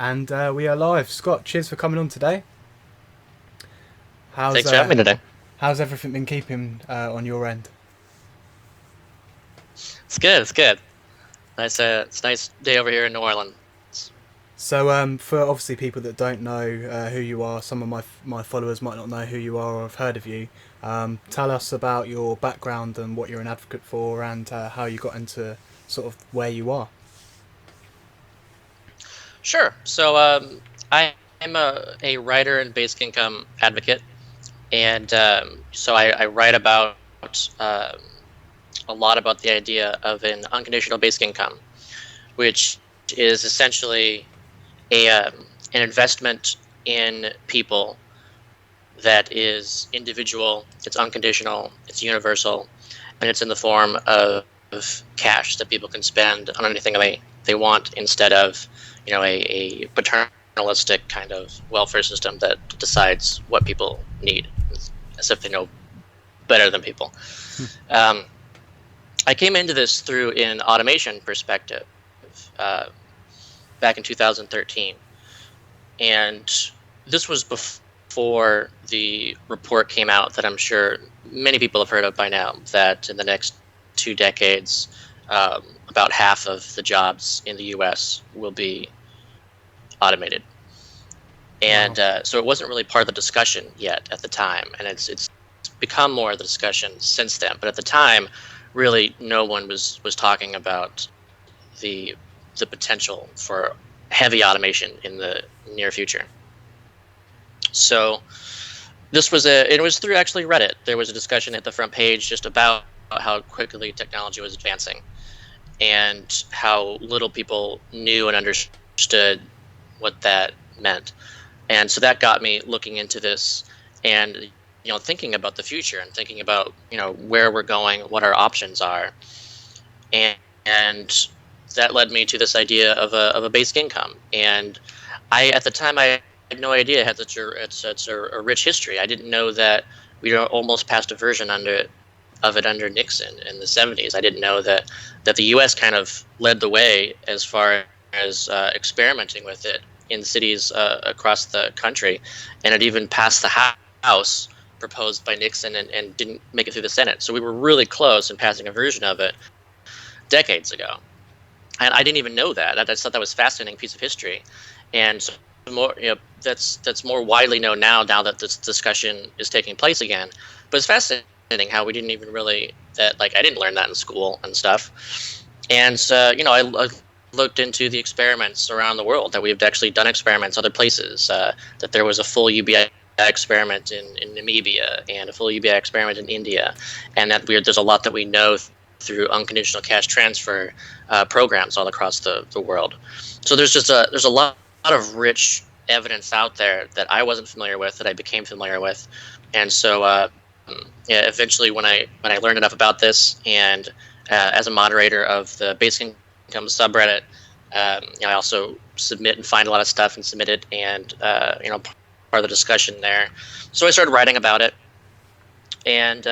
And we are live. Scott, cheers for coming on today. How's Thanks for having me today. how's everything been keeping on your end? It's good. It's good. Nice. It's a nice day over here in New Orleans. So, for obviously people that don't know who you are, some of my followers might not know who you are or have heard of you. Tell us about your background and what you're an advocate for, and how you got into sort of where you are. Sure. I'm a writer and basic income advocate, and I write about um, a lot about the idea of an unconditional basic income, which is essentially an investment in people that is individual, it's unconditional, it's universal, and it's in the form of cash that people can spend on anything they want instead of, a paternalistic kind of welfare system that decides what people need as if they know better than people. Um, I came into this through an automation perspective uh, back in 2013, and this was before the report came out that I'm sure many people have heard of by now, that in the next 2 decades, about half of the jobs in the U.S. will be automated. Wow. And so it wasn't really part of the discussion yet at the time, and it's become more of the discussion since then. But at the time, really, no one was talking about the the potential for heavy automation in the near future. So it was through actually Reddit. There was a discussion at the front page just about how quickly technology was advancing and how little people knew and understood what that meant. And so that got me looking into this and thinking about the future and thinking about where we're going, what our options are, and that led me to this idea of a basic income. And I at the time I had no idea it had such a rich history. I didn't know that we almost passed a version of it under Nixon in the 70s. I didn't know that the U.S. kind of led the way as far as experimenting with it in cities across the country, and it even passed the House, proposed by Nixon, and didn't make it through the Senate. So we were really close in passing a version of it decades ago, and I didn't even know that. I just thought that was a fascinating piece of history, and so more that's more widely known now that this discussion is taking place again. But it's fascinating how we didn't even really that like I didn't learn that in school and stuff. And I looked into the experiments around the world that we've actually done experiments other places. That there was a full UBI experiment in Namibia and a full UBI experiment in India, and that there's a lot that we know through unconditional cash transfer programs all across the world. So there's a lot of rich evidence out there that I wasn't familiar with that I became familiar with, and so eventually when I learned enough about this, and as a moderator of the basic income subreddit, I also submit and find a lot of stuff and submit it, and part of the discussion there. So I started writing about it, and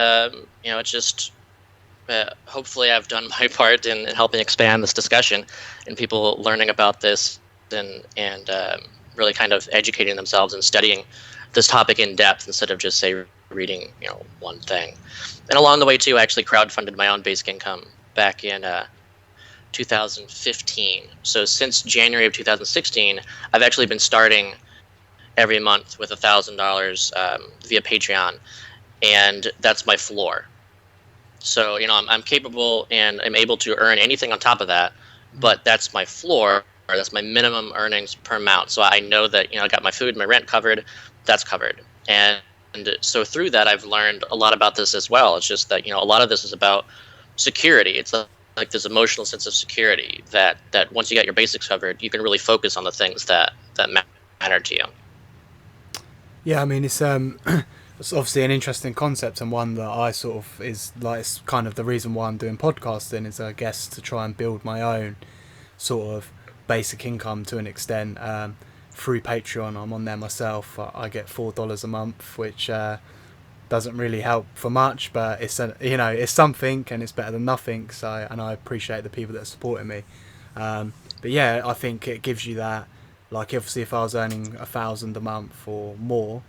it's just hopefully I've done my part in helping expand this discussion and people learning about this and really kind of educating themselves and studying this topic in depth instead of just say reading one thing. And along the way too, I actually crowdfunded my own basic income back in 2015. So since January of 2016, I've actually been starting every month with $1,000 via Patreon, and that's my floor. So I'm capable and I'm able to earn anything on top of that, but that's my floor. Or that's my minimum earnings per month. So I know that I got my food and my rent covered. That's covered, and so through that I've learned a lot about this as well. It's just that a lot of this is about security. It's like this emotional sense of security that once you got your basics covered, you can really focus on the things that matter to you. Yeah, I mean it's obviously an interesting concept, and one that I sort of is like it's kind of the reason why I'm doing podcasting is I guess to try and build my own sort of basic income to an extent through Patreon. I'm on there myself. I get $4 a month, which doesn't really help for much, but it's something, and it's better than nothing. So, and I appreciate the people that are supporting me. But yeah, I think it gives you that Like obviously, if I was earning 1,000 a month or more,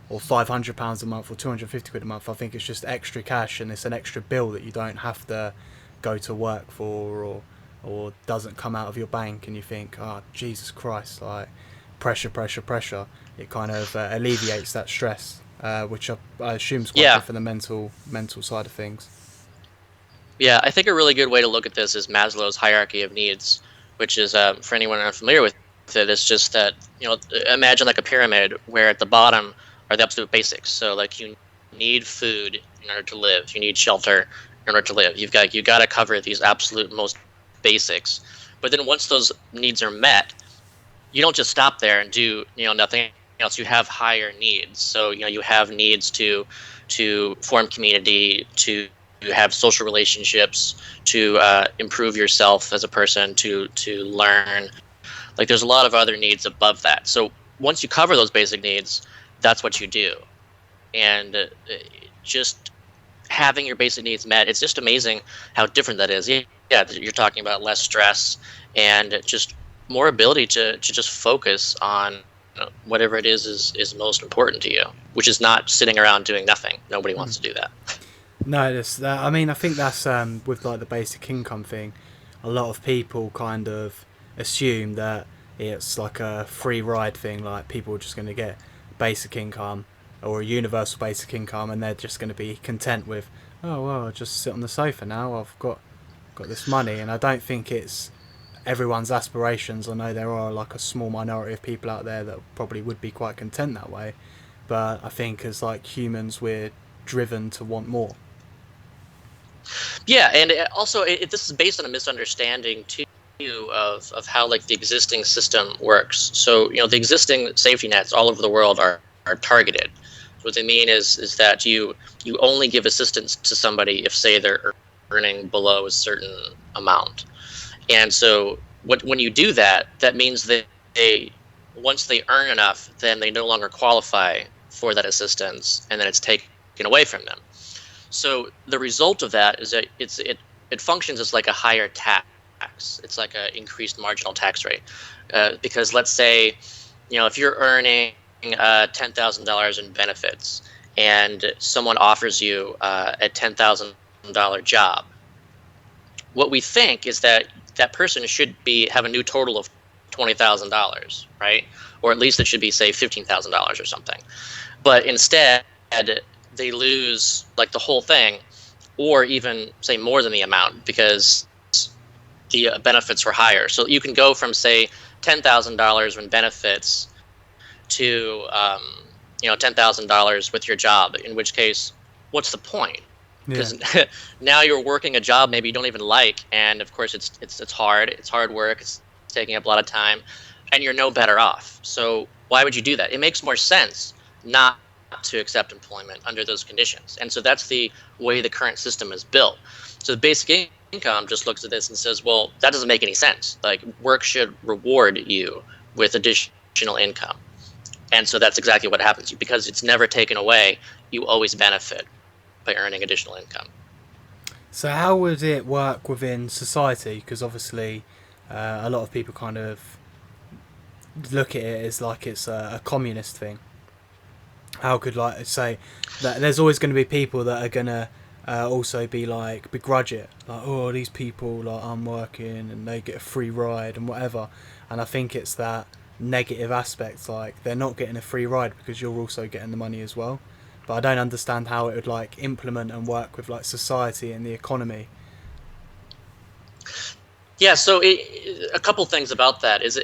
or £500 a month or 250 quid a month, I think it's just extra cash and it's an extra bill that you don't have to go to work for, or doesn't come out of your bank, and you think, oh Jesus Christ, like pressure, pressure, pressure. It kind of alleviates that stress, which I assume is quite Yeah. good for the mental side of things. Yeah, I think a really good way to look at this is Maslow's hierarchy of needs, which is, for anyone unfamiliar with it, it's just that, imagine like a pyramid where at the bottom are the absolute basics. So like you need food in order to live, you need shelter in order to live. You got to cover these absolute most basics. But then once those needs are met, you don't just stop there and do nothing else. You have higher needs. So you have needs to form community, to have social relationships, to improve yourself as a person, to learn. Like there's a lot of other needs above that. So once you cover those basic needs, that's what you do. And just having your basic needs met, it's just amazing how different that is. Yeah, you're talking about less stress and just more ability to just focus on whatever it is most important to you, which is not sitting around doing nothing. Nobody wants to do that. No, I mean, I think that's with like the basic income thing. A lot of people kind of assume that it's like a free ride thing. Like people are just going to get basic income or a universal basic income, and they're just going to be content with, oh well, I'll just sit on the sofa now. I've got this money, and I don't think it's everyone's aspirations. I know there are like a small minority of people out there that probably would be quite content that way, but I think as like humans, we're driven to want more. Yeah, and also this is based on a misunderstanding too of how like the existing system works. So the existing safety nets all over the world are targeted. So what they mean is that you only give assistance to somebody if, say, they're earning below a certain amount. And so when you do that, that means that they once they earn enough, then they no longer qualify for that assistance, and then it's taken away from them. So the result of that is that it functions as like a higher tax. It's like an increased marginal tax rate, because let's say, if you're earning $10,000 in benefits, and someone offers you a $10,000 job, what we think is that that person should have a new total of $20,000, right? Or at least it should be, say, $15,000 or something. But instead, they lose like the whole thing, or even say more than the amount, because the benefits were higher. So you can go from, say, $10,000 in benefits to $10,000 with your job. In which case, what's the point? Because now you're working a job maybe you don't even like, and of course it's hard. It's hard work. It's taking up a lot of time, and you're no better off. So why would you do that? It makes more sense not to accept employment under those conditions. And so that's the way the current system is built. So the basic income just looks at this and says, well, that doesn't make any sense. Like, work should reward you with additional income. And so that's exactly what happens. Because it's never taken away, you always benefit by earning additional income. So how would it work within society? Because obviously a lot of people kind of look at it as like it's a communist thing. How could, like, say that there's always going to be people that are going to also be like begrudge it, like, oh, these people, like, I'm working and they get a free ride and whatever. And I think it's that negative aspect, like they're not getting a free ride because you're also getting the money as well. But I don't understand how it would like implement and work with like society and the economy. Yeah, so a couple things about that is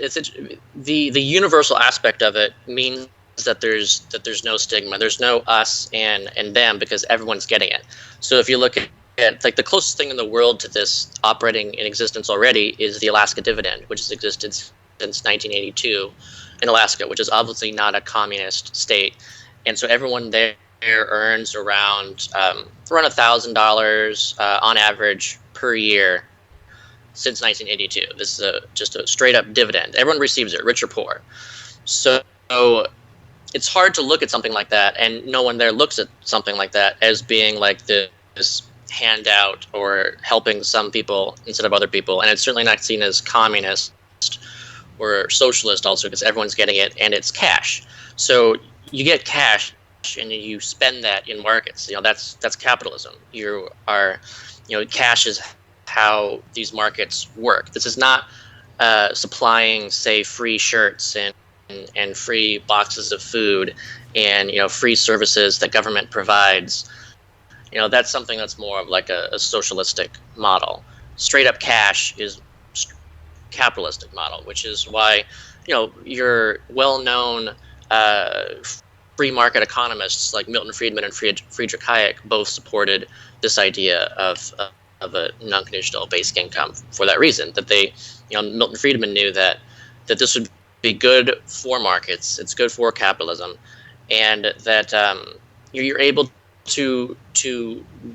the universal aspect of it means that there's no stigma, there's no us and them, because everyone's getting it. So if you look at like the closest thing in the world to this operating in existence already is the Alaska dividend, which has existed since 1982 in Alaska, which is obviously not a communist state, and so everyone there earns around $1,000 on average per year since 1982. This is just a straight up dividend. Everyone receives it, rich or poor. So it's hard to look at something like that, and no one there looks at something like that as being like this handout or helping some people instead of other people. And it's certainly not seen as communist or socialist also because everyone's getting it and it's cash. So you get cash and you spend that in markets. That's capitalism. Cash is how these markets work. This is not supplying, say, free shirts and free boxes of food and free services that government provides. That's something that's more of like a socialistic model. Straight up cash is capitalistic model, which is why your well-known free market economists like Milton Friedman and Friedrich Hayek both supported this idea of a non-conditional basic income for that reason. That Milton Friedman knew that this would be good for markets, it's good for capitalism, and that you're able to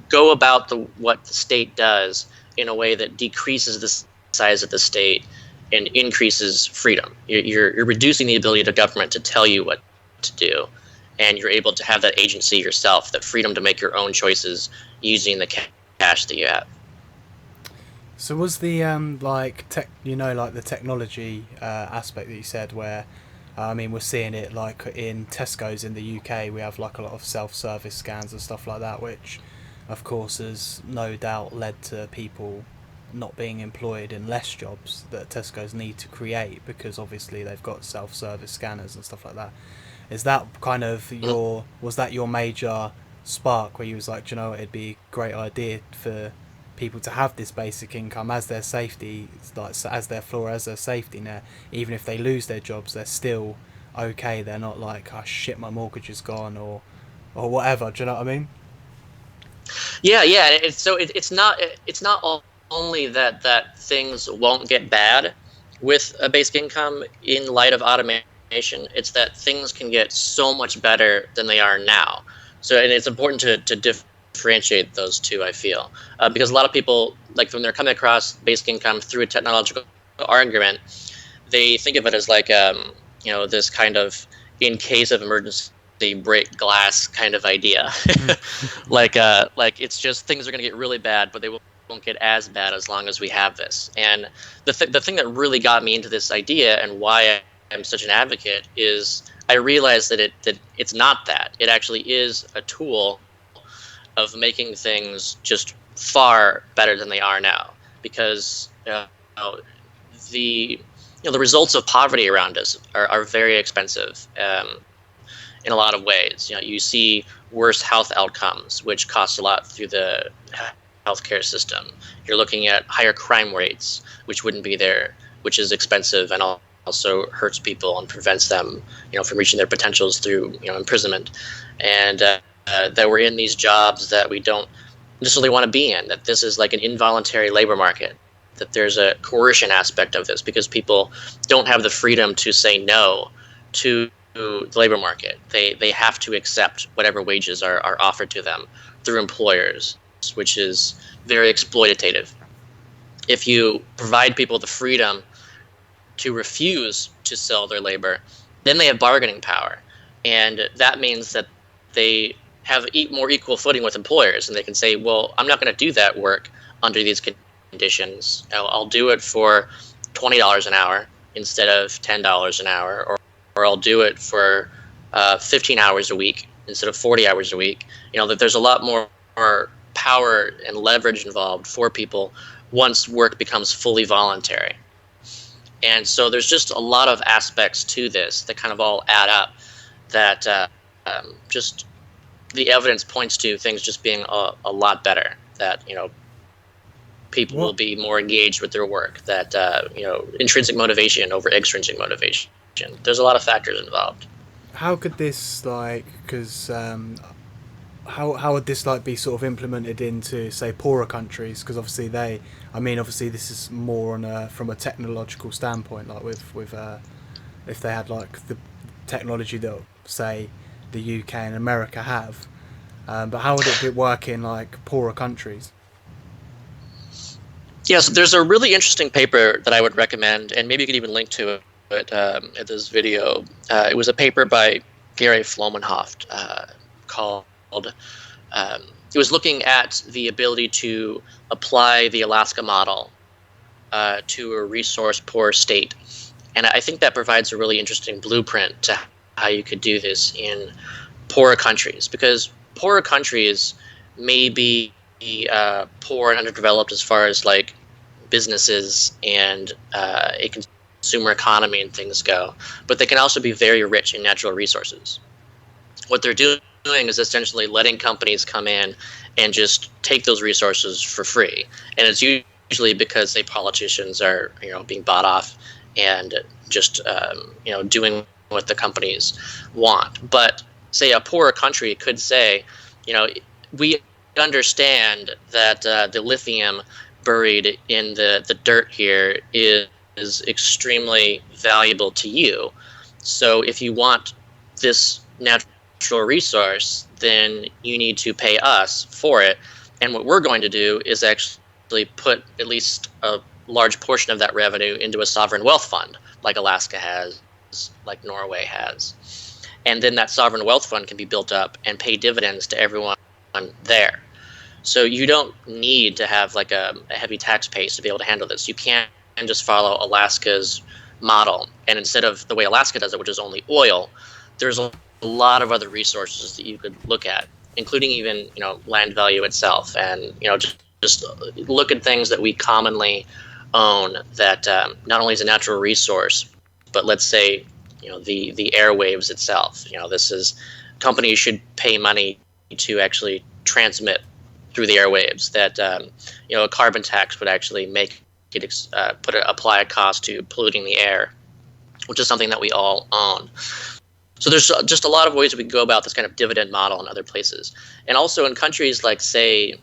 go about what the state does in a way that decreases the size of the state and increases freedom. You're reducing the ability of the government to tell you what to do, and you're able to have that agency yourself, that freedom to make your own choices using the cash that you have. So was the the technology aspect that you said, where we're seeing it like in Tesco's in the UK, we have like a lot of self-service scans and stuff like that, which of course has no doubt led to people not being employed in less jobs that Tesco's need to create, because obviously they've got self-service scanners and stuff like that. Is that kind of was that your major spark where you was like, do you know what, it'd be a great idea for people to have this basic income as their safety, like as their floor, as their safety net? Even if they lose their jobs, they're still okay. They're not like, oh shit, my mortgage is gone or whatever. Do you know what I mean? Yeah. It's not only that things won't get bad with a basic income in light of automation. It's that things can get so much better than they are now. So, and it's important to differentiate those two, I feel, because a lot of people, like when they're coming across basic income through a technological argument, they think of it as like this kind of in case of emergency break glass kind of idea. like it's just things are going to get really bad, but they won't get as bad as long as we have this. And the thing that really got me into this idea and why I'm such an advocate is I realized that it's not that. It actually is a tool of making things just far better than they are now, because the results of poverty around us are very expensive in a lot of ways. You see worse health outcomes, which cost a lot through the healthcare system. You're looking at higher crime rates, which wouldn't be there, which is expensive and also hurts people and prevents them, from reaching their potentials through, imprisonment, and that we're in these jobs that we don't necessarily want to be in. That this is like an involuntary labor market. That there's a coercion aspect of this because people don't have the freedom to say no to the labor market. They have to accept whatever wages are offered to them through employers, which is very exploitative. If you provide people the freedom to refuse to sell their labor, then they have bargaining power. And that means that they have more equal footing with employers, and they can say, well, I'm not going to do that work under these conditions. I'll do it for $20 an hour instead of $10 an hour, or I'll do it for 15 hours a week instead of 40 hours a week. That there's a lot more power and leverage involved for people once work becomes fully voluntary. And so there's just a lot of aspects to this that kind of all add up, that just the evidence points to things just being a lot better, that people will be more engaged with their work, that intrinsic motivation over extrinsic motivation. There's a lot of factors involved. How could this because how would this be sort of implemented into, say, poorer countries? Because obviously obviously this is more on from a technological standpoint, like with if they had the technology that, say, the UK and America have, but how would it work in poorer countries? Yes, there's a really interesting paper that I would recommend, and maybe you could even link to it at this video. It was a paper by Gary Flomenhoft called. It was looking at the ability to apply the Alaska model to a resource-poor state, And I think that provides a really interesting blueprint to how you could do this in poorer countries, because poorer countries may be poor and underdeveloped as far as like businesses and a consumer economy and things go, but they can also be very rich in natural resources. What they're doing is essentially letting companies come in and just take those resources for free, and it's usually because say politicians are being bought off and just doing what the companies want. But say a poorer country could say, we understand that the lithium buried in the dirt here is extremely valuable to you. So if you want this natural resource, then you need to pay us for it. And what we're going to do is actually put at least a large portion of that revenue into a sovereign wealth fund, like Alaska has, like Norway has. And then that sovereign wealth fund can be built up and pay dividends to everyone there. So you don't need to have like a heavy tax base to be able to handle this. You can just follow Alaska's model. And instead of the way Alaska does it, which is only oil, there's a lot of other resources that you could look at, including even, land value itself. And, just look at things that we commonly own that not only is a natural resource, but let's say, the airwaves itself. This is, companies should pay money to actually transmit through the airwaves. That a carbon tax would actually make it apply a cost to polluting the air, which is something that we all own. So there's just a lot of ways we can go about this kind of dividend model in other places, and also in countries like say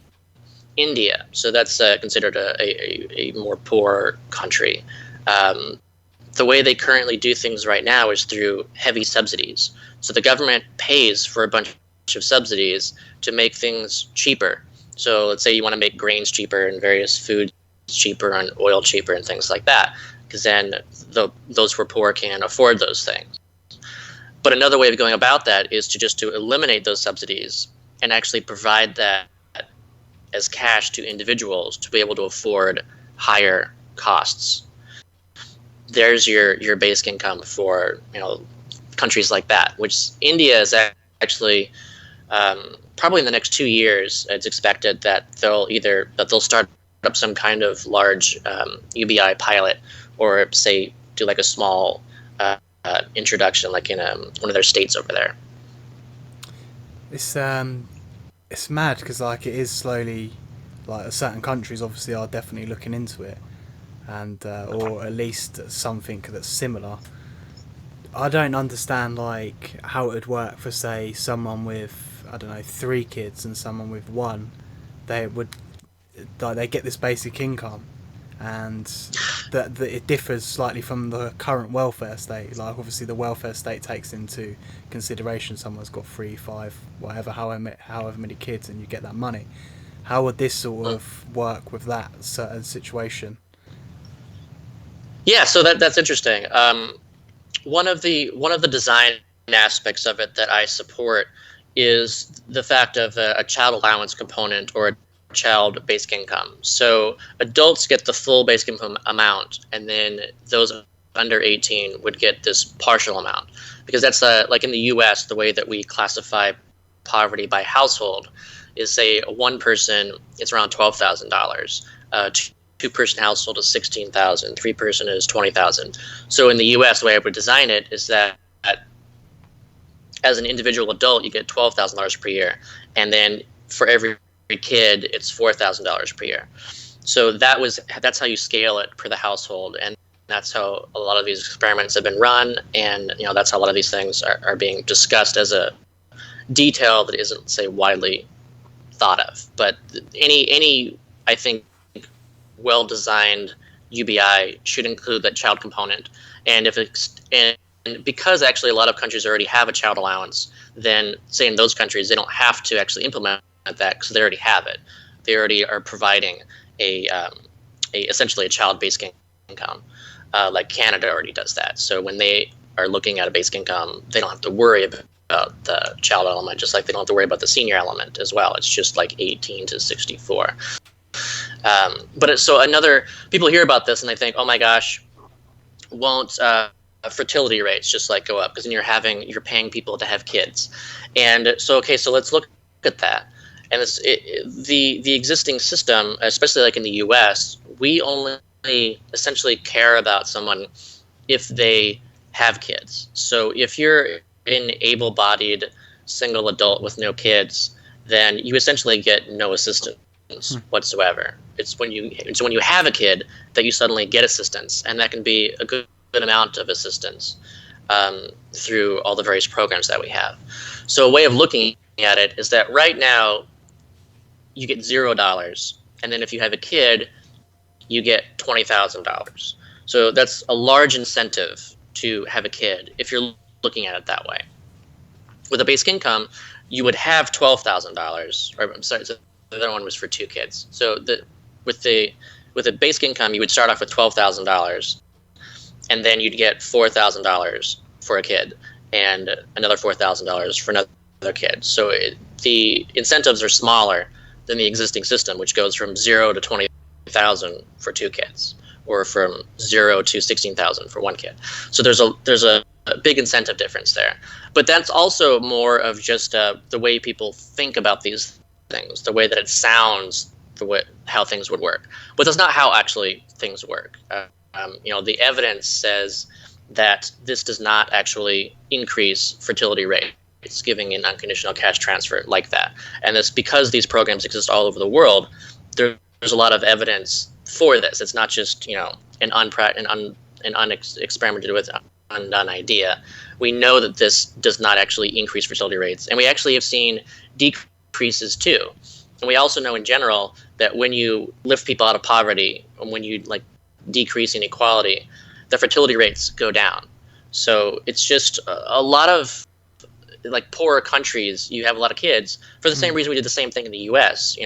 India. So that's considered a more poor country. The way they currently do things right now is through heavy subsidies. So the government pays for a bunch of subsidies to make things cheaper. So let's say you want to make grains cheaper and various foods cheaper and oil cheaper and things like that, because then those who are poor can afford those things. But another way of going about that is to eliminate those subsidies and actually provide that as cash to individuals to be able to afford higher costs. There's your basic income for countries like that, which India is actually probably in the next 2 years. It's expected that they'll start up some kind of large UBI pilot, or say do like a small introduction, like in one of their states over there. It's mad because like it is slowly, like certain countries obviously are definitely looking into it, and or at least something that's similar. I don't understand like how it would work for say someone with, I don't know, 3 kids and someone with 1. They would like they get this basic income, and that it differs slightly from the current welfare state. Like obviously the welfare state takes into consideration someone's got 3, 5, whatever, however many kids, and you get that money. How would this sort of work with that certain situation? Yeah, so that's interesting. One of the design aspects of it that I support is the fact of a child allowance component or a child basic income. So adults get the full basic income amount, and then those under 18 would get this partial amount, because that's like in the U.S. the way that we classify poverty by household is, say, one person, it's around $12,000. Two-person household is $16,000. 3-person is $20,000. So in the U.S., the way I would design it is that as an individual adult, you get $12,000 per year, and then for every kid, it's $4,000 per year. So that's how you scale it per the household, and that's how a lot of these experiments have been run, and that's how a lot of these things are being discussed as a detail that isn't, say, widely thought of. But any I think well-designed UBI should include that child component, and because actually a lot of countries already have a child allowance, then say in those countries they don't have to actually implement that because they already have it. They already are providing essentially a child basic income, like Canada already does that. So when they are looking at a basic income, they don't have to worry about the child element, just like they don't have to worry about the senior element as well. It's just like 18 to 64. But so people hear about this and they think, oh my gosh, won't fertility rates just like go up, because then you're paying people to have kids. And so let's look at that. And the existing system, especially like in the US, we only essentially care about someone if they have kids. So if you're an able-bodied single adult with no kids, then you essentially get no assistance whatsoever. It's when you have a kid that you suddenly get assistance, and that can be a good amount of assistance through all the various programs that we have. So a way of looking at it is that right now you get $0, and then if you have a kid, you get $20,000. So that's a large incentive to have a kid if you're looking at it that way. With a basic income, you would have $12,000. Or I'm sorry, so the other one was for 2 kids. So with a basic income, you would start off with $12,000, and then you'd get $4,000 for a kid, and another $4,000 for another kid. So the incentives are smaller than the existing system, which goes from 0 to 20,000 for 2 kids, or from 0 to 16,000 for 1 kid. So there's a big incentive difference there. But that's also more of just the way people think about these things, the way that it sounds, how things would work. But that's not how actually things work. The evidence says that this does not actually increase fertility rates, giving an unconditional cash transfer like that. And it's because these programs exist all over the world. There's a lot of evidence for this. It's not just an unexperimented with, undone idea. We know that this does not actually increase fertility rates, and we actually have seen decreases too. And we also know in general that when you lift people out of poverty, and when you decrease inequality, the fertility rates go down. So it's just a lot of poorer countries. You have a lot of kids for the same reason we did the same thing in the U.S.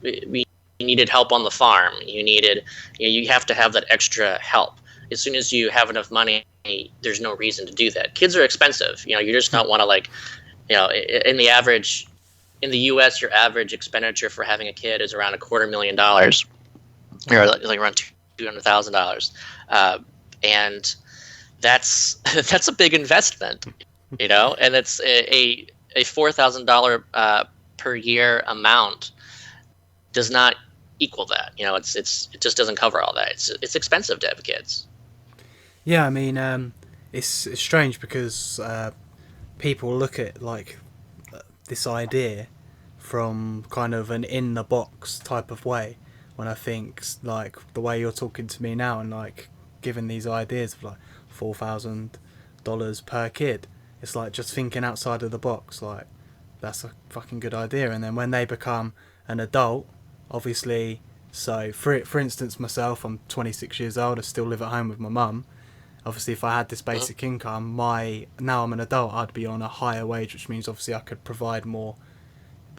We needed help on the farm. You have to have that extra help. As soon as you have enough money, there's no reason to do that. Kids are expensive. You just don't want to in the U.S., your average expenditure for having a kid is around $250,000, or around $200,000, and that's a big investment, and it's a $4,000 per year amount does not equal that. It just doesn't cover all that. It's expensive to have kids. Yeah, I mean, it's strange because people look at this idea from kind of an in the box type of way, when I think the way you're talking to me now and giving these ideas of $4,000 per kid, it's just thinking outside of the box. That's a fucking good idea. And then when they become an adult, obviously, so for instance, myself, I'm 26 years old, I still live at home with my mum. Obviously, if I had this basic income, now I'm an adult, I'd be on a higher wage, which means obviously I could provide more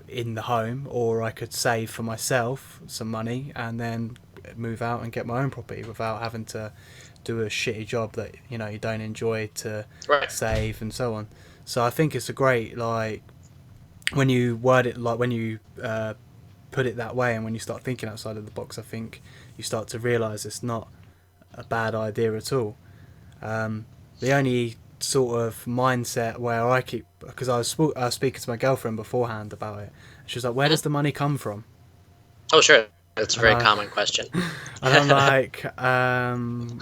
in the home, or I could save for myself some money and then move out and get my own property without having to do a shitty job that you don't enjoy to save and so on. So I think it's a great when you word it when you put it that way, and when you start thinking outside of the box, I think you start to realise it's not a bad idea at all. The only sort of mindset where I keep, because I was speaking to my girlfriend beforehand about it, she was like, where does the money come from? Oh, sure. That's a very common question. And I'm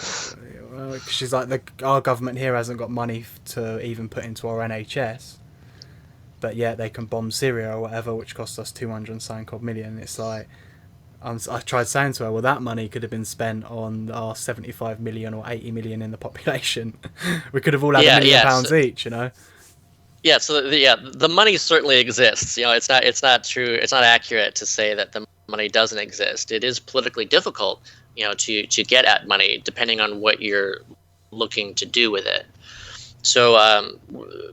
she's like, our government here hasn't got money to even put into our NHS, but yet they can bomb Syria or whatever, which costs us 200 million. It's I tried saying to her, well, that money could have been spent on our 75 million or 80 million in the population. We could have all had £1 million each, Yeah, so the money certainly exists. It's not true. It's not accurate to say that the money doesn't exist. It is politically difficult, to get at money depending on what you're looking to do with it. So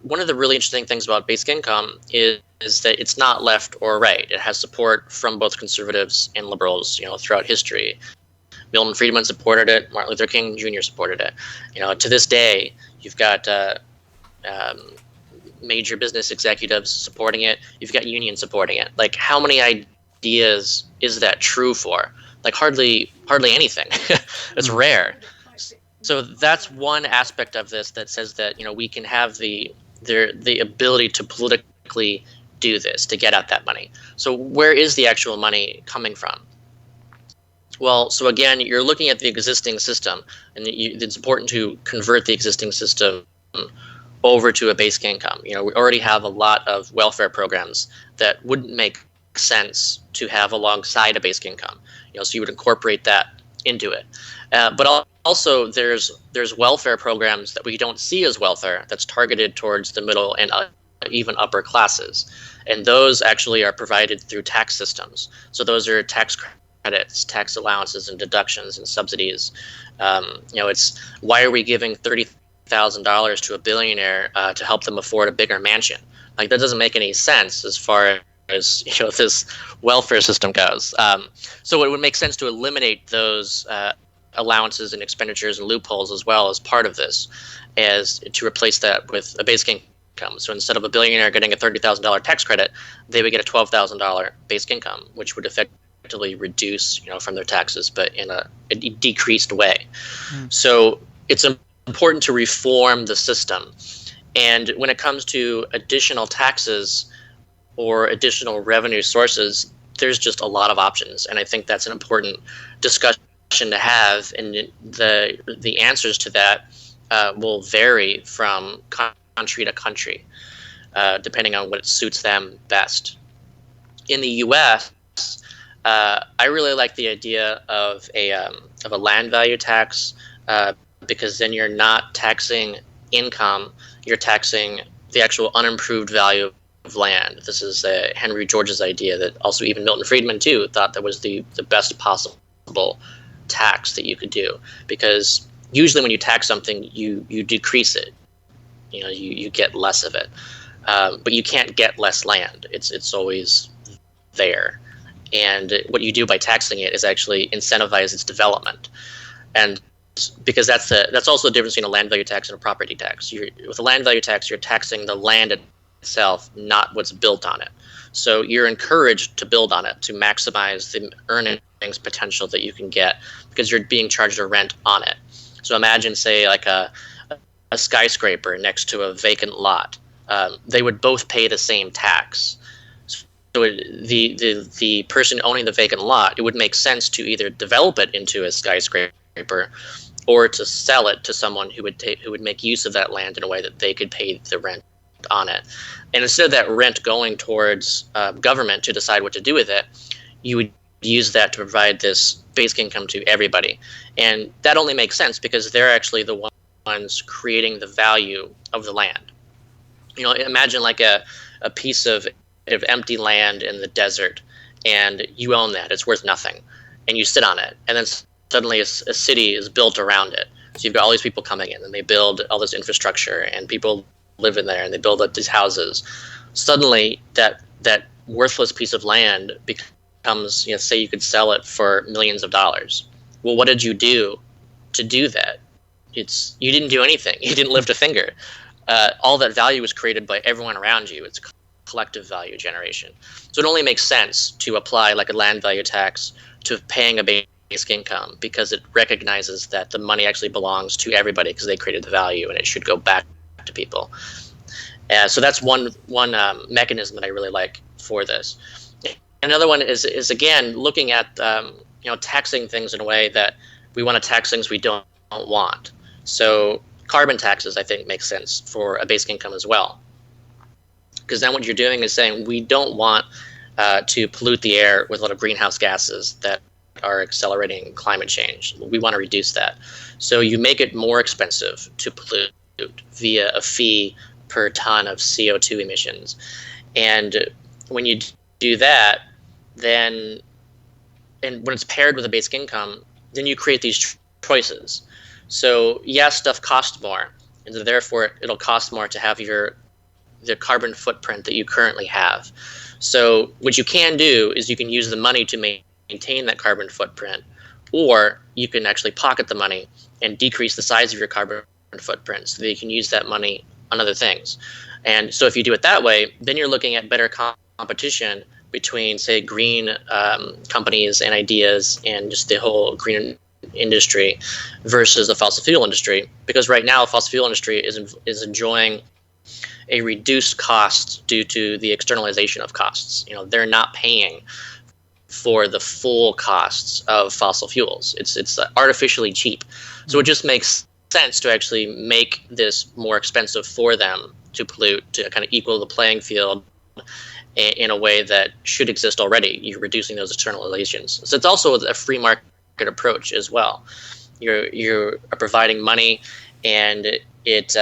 one of the really interesting things about basic income is that it's not left or right. It has support from both conservatives and liberals, throughout history. Milton Friedman supported it. Martin Luther King Jr. supported it. To this day, you've got major business executives supporting it. You've got unions supporting it. How many ideas is that true for? Hardly anything. It's rare. So that's one aspect of this that says that we can have the ability to politically do this to get at that money. So where is the actual money coming from? Well, so again, you're looking at the existing system, and it's important to convert the existing system over to a basic income. We already have a lot of welfare programs that wouldn't make sense to have alongside a basic income. So you would incorporate that into it. But also, there's welfare programs that we don't see as welfare that's targeted towards the middle and even upper classes, and those actually are provided through tax systems. So those are tax credits, tax allowances, and deductions and subsidies. It's why are we giving $30,000 to a billionaire to help them afford a bigger mansion? Like, that doesn't make any sense as far as this welfare system goes. So it would make sense to eliminate those allowances and expenditures and loopholes as well as part of this, as to replace that with a basic income. So instead of a billionaire getting a $30,000 tax credit, they would get a $12,000 basic income, which would effectively reduce from their taxes, but in a decreased way. So it's important to reform the system. And when it comes to additional taxes or additional revenue sources, there's just a lot of options, and I think that's an important discussion to have. And the answers to that will vary from country to country, depending on what suits them best. In the U.S., I really like the idea of a land value tax, because then you're not taxing income, you're taxing the actual unimproved value of land. This is Henry George's idea that also even Milton Friedman too thought that was the best possible tax that you could do, because usually when you tax something, you decrease it. You get less of it, but you can't get less land. It's always there, and what you do by taxing it is actually incentivize its development. And because that's also the difference between a land value tax and a property tax. With a land value tax, you're taxing the land itself, not what's built on it. So you're encouraged to build on it to maximize the earnings potential that you can get, because you're being charged a rent on it. So imagine, say, like a skyscraper next to a vacant lot. They would both pay the same tax. So the person owning the vacant lot, it would make sense to either develop it into a skyscraper or to sell it to someone who would make use of that land in a way that they could pay the rent on it. And instead of that rent going towards government to decide what to do with it, you would use that to provide this basic income to everybody. And that only makes sense because they're actually the ones creating the value of the land. Imagine like a piece of empty land in the desert, and you own that. It's worth nothing, and you sit on it, and then suddenly a city is built around it. So you've got all these people coming in, and they build all this infrastructure, and people live in there, and they build up these houses. Suddenly, that worthless piece of land becomes, say you could sell it for millions of dollars. Well, what did you do to do that? You didn't do anything. You didn't lift a finger. All that value was created by everyone around you. It's collective value generation. So it only makes sense to apply like a land value tax to paying a basic income, because it recognizes that the money actually belongs to everybody because they created the value, and it should go back to people. So that's one mechanism that I really like for this. Another one is again looking at taxing things in a way that we want to tax things we don't want. So carbon taxes, I think, make sense for a basic income as well, because then what you're doing is saying we don't want to pollute the air with a lot of greenhouse gases that are accelerating climate change. We want to reduce that. So you make it more expensive to pollute via a fee per ton of CO2 emissions. And when you do that, and when it's paired with a basic income, then you create these choices. So yes, stuff costs more, and so therefore it'll cost more to have the carbon footprint that you currently have. So what you can do is you can use the money to maintain that carbon footprint, or you can actually pocket the money and decrease the size of your carbon footprint so that you can use that money on other things. And so if you do it that way, then you're looking at better competition between, say, green companies and ideas, and just the whole green industry versus the fossil fuel industry, because right now the fossil fuel industry is enjoying a reduced cost due to the externalization of costs. They're not paying for the full costs of fossil fuels. It's artificially cheap. So it just makes sense to actually make this more expensive for them to pollute, to kind of equal the playing field in a way that should exist already. You're reducing those externalizations. So it's also a free market approach as well. You're providing money, and it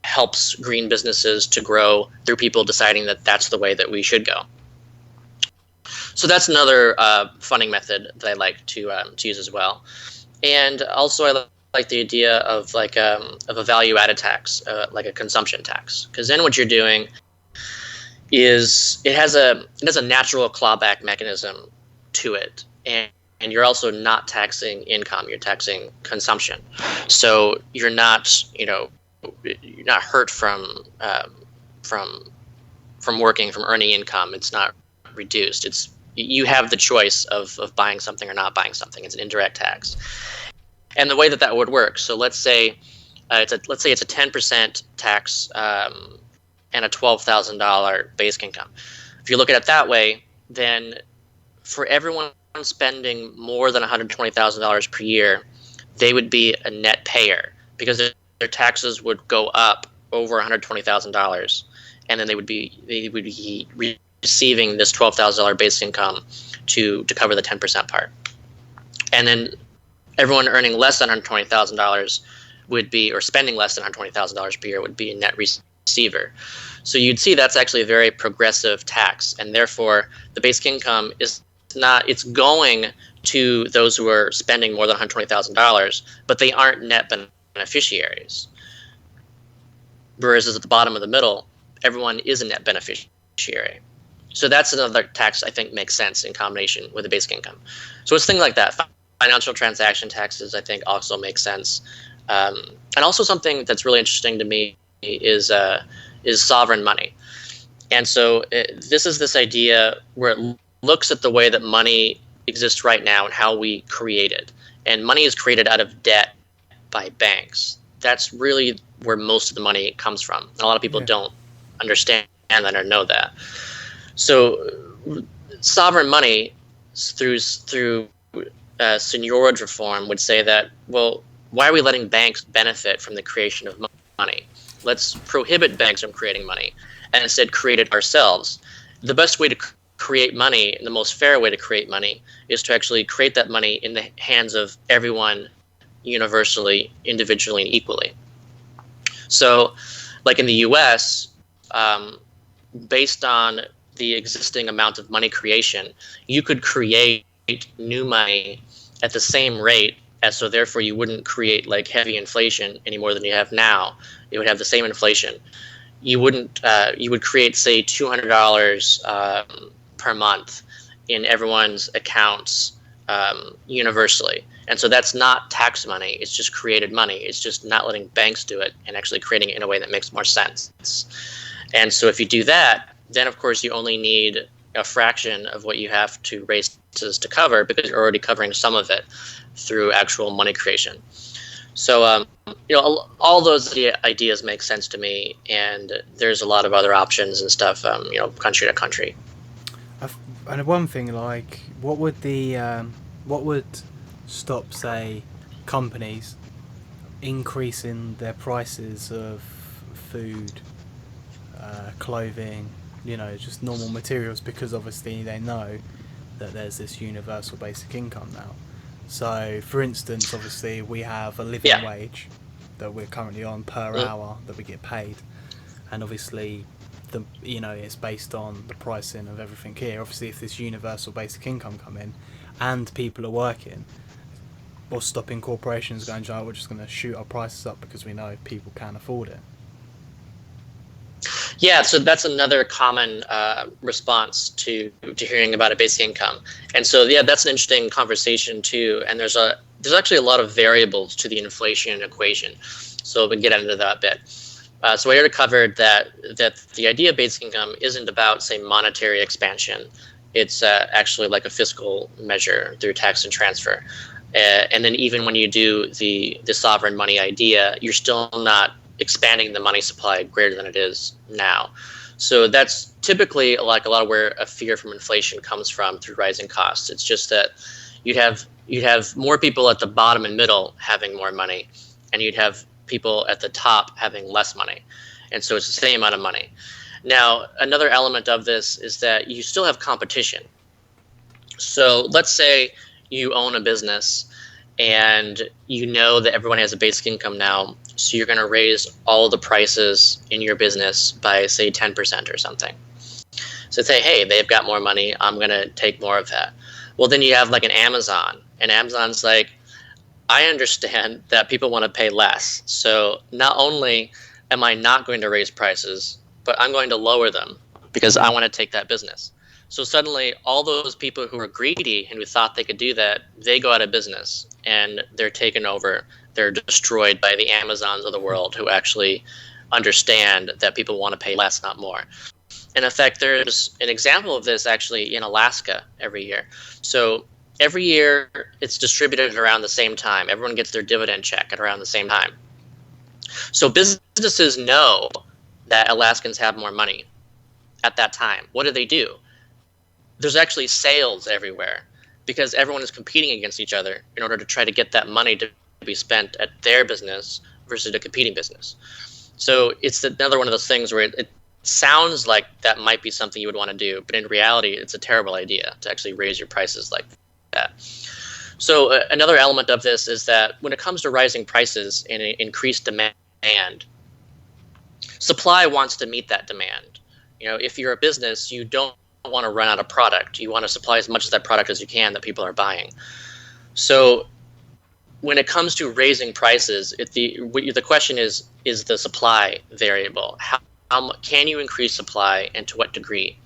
helps green businesses to grow through people deciding that that's the way that we should go. So that's another funding method that I like to use as well. And also I like the idea of a value-added tax, like a consumption tax, because then what you're doing is it has a natural clawback mechanism to it, and you're also not taxing income, you're taxing consumption. So you're not hurt from working, from earning income. It's not reduced. You have the choice of buying something or not buying something. It's an indirect tax. And the way that would work, so let's say it's a 10% tax and a $12,000 basic income. If you look at it that way, then for everyone spending more than $120,000 per year, they would be a net payer, because their taxes would go up over $120,000, and then they would be receiving this $12,000 basic income to cover the 10% part. And then everyone earning less than $120,000 would be, or spending less than $120,000 per year, would be a net receiver. So you'd see that's actually a very progressive tax, and therefore the basic income is not, it's going to those who are spending more than $120,000, but they aren't net beneficiaries. Whereas at the bottom of the middle, everyone is a net beneficiary. So that's another tax I think makes sense in combination with the basic income. So it's things like that. Financial transaction taxes, I think, also make sense. And also something that's really interesting to me is sovereign money. And so this is this idea where it looks at the way that money exists right now and how we create it. And money is created out of debt by banks. That's really where most of the money comes from. And a lot of people don't understand that or know that. So sovereign money through seniorage reform would say that, well, why are we letting banks benefit from the creation of money? Let's prohibit banks from creating money and instead create it ourselves. The best way to create money, and the most fair way to create money, is to actually create that money in the hands of everyone universally, individually, and equally. So, like in the US, based on the existing amount of money creation, you could create new money at the same rate as, so therefore you wouldn't create like heavy inflation any more than you have now. It would have the same inflation. You wouldn't. You would create, say, $200 per month in everyone's accounts universally, and so that's not tax money. It's just created money. It's just not letting banks do it and actually creating it in a way that makes more sense. And so if you do that, then of course you only need a fraction of what you have to raise taxes to cover, because you're already covering some of it through actual money creation. So, all those ideas make sense to me, and there's a lot of other options and stuff, country to country. And one thing, like, what would stop, say, companies increasing their prices of food, clothing, just normal materials, because obviously they know that there's this universal basic income now. So, for instance, obviously we have a living wage that we're currently on per hour that we get paid, and obviously it's based on the pricing of everything here. Obviously, if this universal basic income come in and people are working, or stopping corporations going, we're just going to shoot our prices up because we know people can afford it. Yeah, so that's another common response to hearing about a basic income, and so that's an interesting conversation too. And there's actually a lot of variables to the inflation equation, so we can get into that a bit. So I already covered that the idea of basic income isn't about, say, monetary expansion. it's actually like a fiscal measure through tax and transfer. And then even when you do the sovereign money idea, you're still not expanding the money supply greater than it is now. So that's typically like a lot of where a fear from inflation comes from through rising costs. It's just that you'd have more people at the bottom and middle having more money, and you'd have people at the top having less money. And so it's the same amount of money. Now, another element of this is that you still have competition. So let's say you own a business and you know that everyone has a basic income now, so you're going to raise all the prices in your business by, say, 10% or something. So say, hey, they've got more money, I'm going to take more of that. Well, then you have like an Amazon, and Amazon's like, I understand that people want to pay less. So not only am I not going to raise prices, but I'm going to lower them because I want to take that business. So suddenly all those people who are greedy and who thought they could do that, they go out of business and they're taken over. They're destroyed by the Amazons of the world who actually understand that people want to pay less, not more. And in fact, there's an example of this actually in Alaska every year. So every year it's distributed around the same time. Everyone gets their dividend check at around the same time. So businesses know that Alaskans have more money at that time. What do? There's actually sales everywhere because everyone is competing against each other in order to try to get that money to be spent at their business versus a competing business. So it's another one of those things where it sounds like that might be something you would want to do, but in reality, it's a terrible idea to actually raise your prices like that. So another element of this is that when it comes to rising prices and increased demand, supply wants to meet that demand. If you're a business, you don't want to run out of product. You want to supply as much of that product as you can that people are buying. So when it comes to raising prices, the question is the supply variable? How can you increase supply, and to what degree?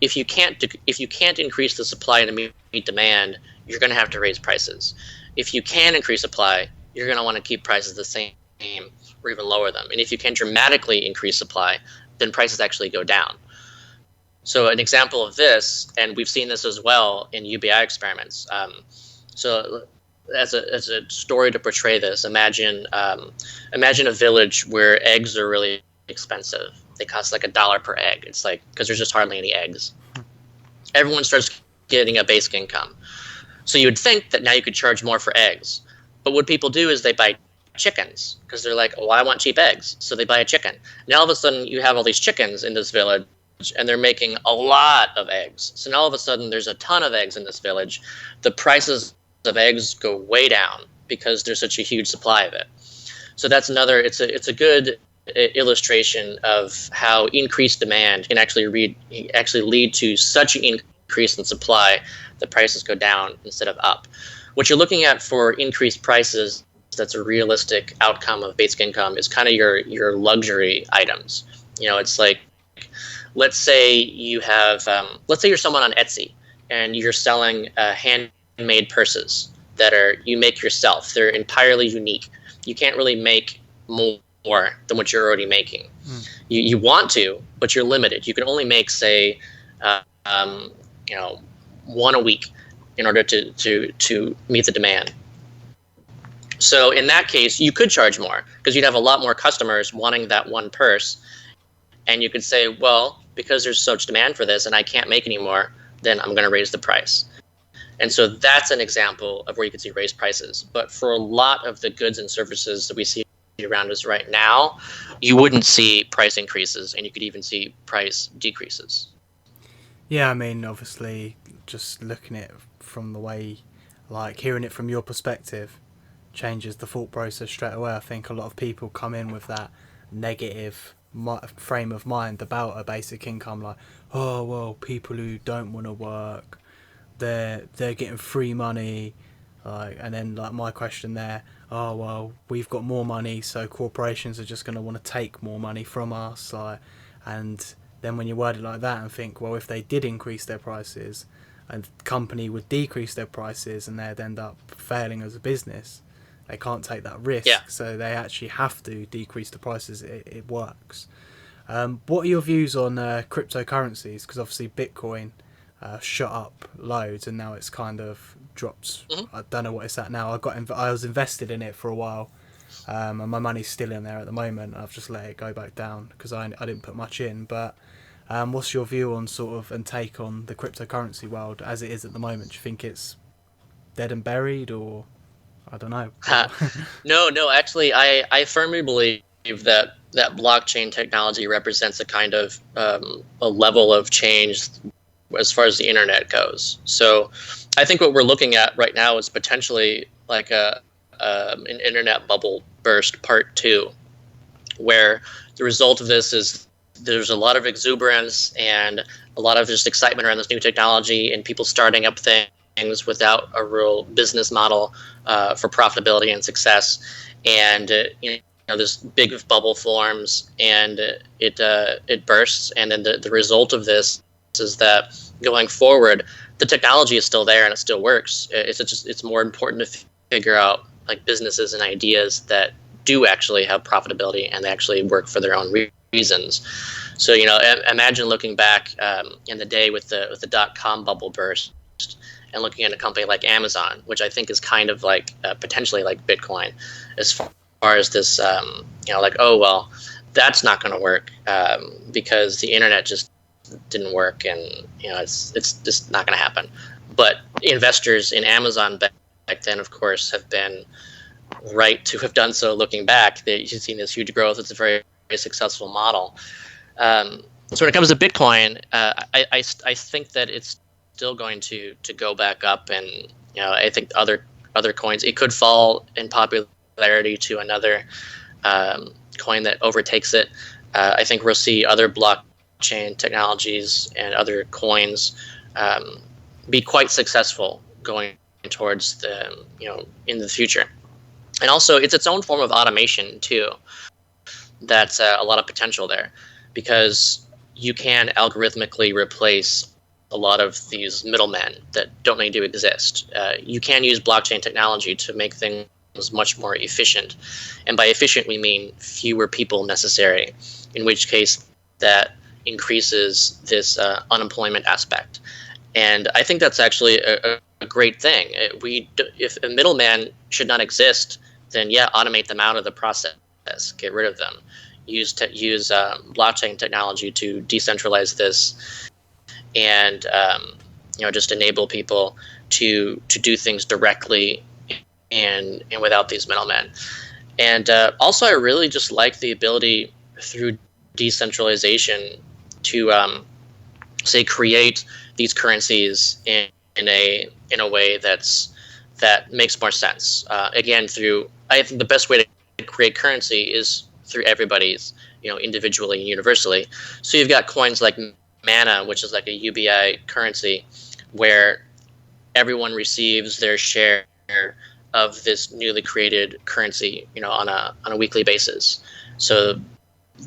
If you can't increase the supply to meet demand, you're going to have to raise prices. If you can increase supply, you're going to want to keep prices the same or even lower them. And if you can dramatically increase supply, then prices actually go down. So an example of this, and we've seen this as well in UBI experiments. So as a story to portray this, imagine a village where eggs are really expensive. They cost like $1 per egg. It's like, because there's just hardly any eggs. Everyone starts getting a basic income. So you would think that now you could charge more for eggs. But what people do is they buy chickens because they're like, oh, I want cheap eggs. So they buy a chicken. Now all of a sudden you have all these chickens in this village and they're making a lot of eggs. So now all of a sudden there's a ton of eggs in this village. The prices of eggs go way down because there's such a huge supply of it. So that's another, it's a good illustration of how increased demand can actually lead to such an increase in supply that prices go down instead of up. What you're looking at for increased prices that's a realistic outcome of basic income is kind of your luxury items. It's like, let's say you're someone on Etsy and you're selling handmade purses that you make yourself. They're entirely unique. You can't really make more than what you're already making. You want to, but you're limited. You can only make, say, one a week in order to meet the demand. So in that case, you could charge more because you'd have a lot more customers wanting that one purse. And you could say, well, because there's so much demand for this and I can't make any more, then I'm going to raise the price. And so that's an example of where you could see raised prices. But for a lot of the goods and services that we see around us right now, you wouldn't see price increases, and you could even see price decreases. Yeah, I mean, obviously, just looking at it from the way, like, hearing it from your perspective changes the thought process straight away. I think a lot of people come in with that negative frame of mind about a basic income, like, oh, well, people who don't want to work, they're getting free money, and then like my question there, oh, well, we've got more money, so corporations are just going to want to take more money from us, and then when you word it like that and think, well, if they did increase their prices, a company would decrease their prices and they'd end up failing as a business. They can't take that risk, so they actually have to decrease the prices. It works. What are your views on cryptocurrencies? Because obviously Bitcoin shot up loads, and now it's kind of dropped. Mm-hmm. I don't know what it's at now. I was invested in it for a while, and my money's still in there at the moment. I've just let it go back down because I didn't put much in. But what's your view on sort of and take on the cryptocurrency world as it is at the moment? Do you think it's dead and buried, or I don't know? No, actually, I firmly believe that blockchain technology represents a kind of a level of change as far as the internet goes. So I think what we're looking at right now is potentially like an internet bubble burst part 2, where the result of this is there's a lot of exuberance and a lot of just excitement around this new technology and people starting up things without a real business model for profitability and success. And this big bubble forms and it bursts. And then the result of this is that going forward, the technology is still there and it still works. It's more important to figure out like businesses and ideas that do actually have profitability and they actually work for their own reasons. So imagine looking back in the day with the .com bubble burst and looking at a company like Amazon, which I think is kind of like potentially like Bitcoin, as far as this like, oh well, that's not going to work because the internet just didn't work, and it's just not going to happen. But investors in Amazon back then, of course, have been right to have done so. Looking back, you've seen this huge growth. It's a very, very successful model. So when it comes to Bitcoin, I think that it's still going to go back up, and I think other coins, it could fall in popularity to another coin that overtakes it. I think we'll see other blockchain technologies and other coins be quite successful going towards the in the future. And also, it's its own form of automation too. That's a lot of potential there, because you can algorithmically replace a lot of these middlemen that don't need to exist. You can use blockchain technology to make things much more efficient. And by efficient, we mean fewer people necessary, in which case that increases this unemployment aspect. And I think that's actually a great thing. If a middleman should not exist, then automate them out of the process, get rid of them. Use blockchain technology to decentralize this, and just enable people to do things directly and without these middlemen. And also, I really just like the ability through decentralization to say create these currencies in a way that makes more sense. Again, I think the best way to create currency is through everybody's, individually and universally. So you've got coins like Mana, which is like a UBI currency, where everyone receives their share of this newly created currency, on a weekly basis. So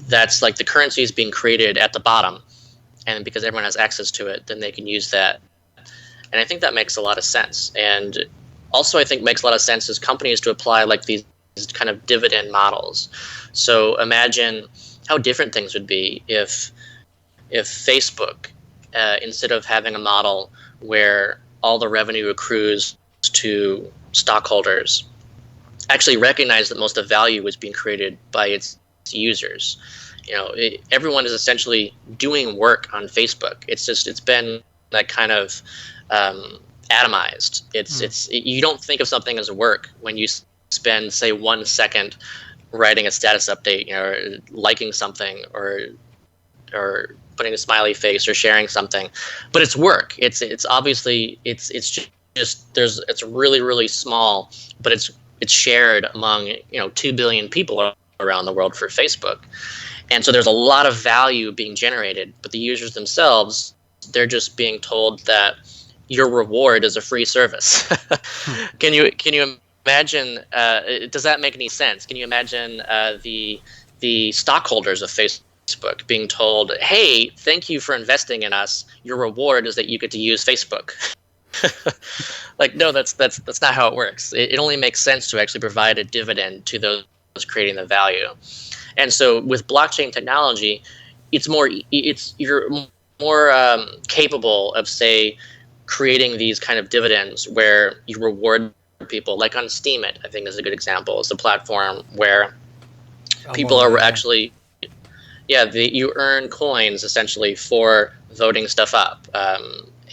that's like the currency is being created at the bottom, and because everyone has access to it, then they can use that. And I think that makes a lot of sense. And also, I think makes a lot of sense is companies to apply like these kind of dividend models. So imagine how different things would be if Facebook, instead of having a model where all the revenue accrues to stockholders, actually recognized that most of the value was being created by its users. Everyone is essentially doing work on Facebook. It's been that kind of atomized. You don't think of something as work when you spend, say, 1 second writing a status update, or liking something, or putting a smiley face, or sharing something. But it's work. It's obviously it's it's really, really small, but it's shared among 2 billion people around the world for Facebook. And so there's a lot of value being generated, but the users themselves, they're just being told that your reward is a free service. Can you imagine? Does that make any sense? Can you imagine the stockholders of Facebook being told, "Hey, thank you for investing in us. Your reward is that you get to use Facebook." Like, no, that's not how it works. It only makes sense to actually provide a dividend to those creating the value. And so with blockchain technology, you're more capable of, say, creating these kind of dividends where you reward people, like on Steemit, I think is a good example. It's a platform where people are actually, you earn coins essentially for voting stuff up,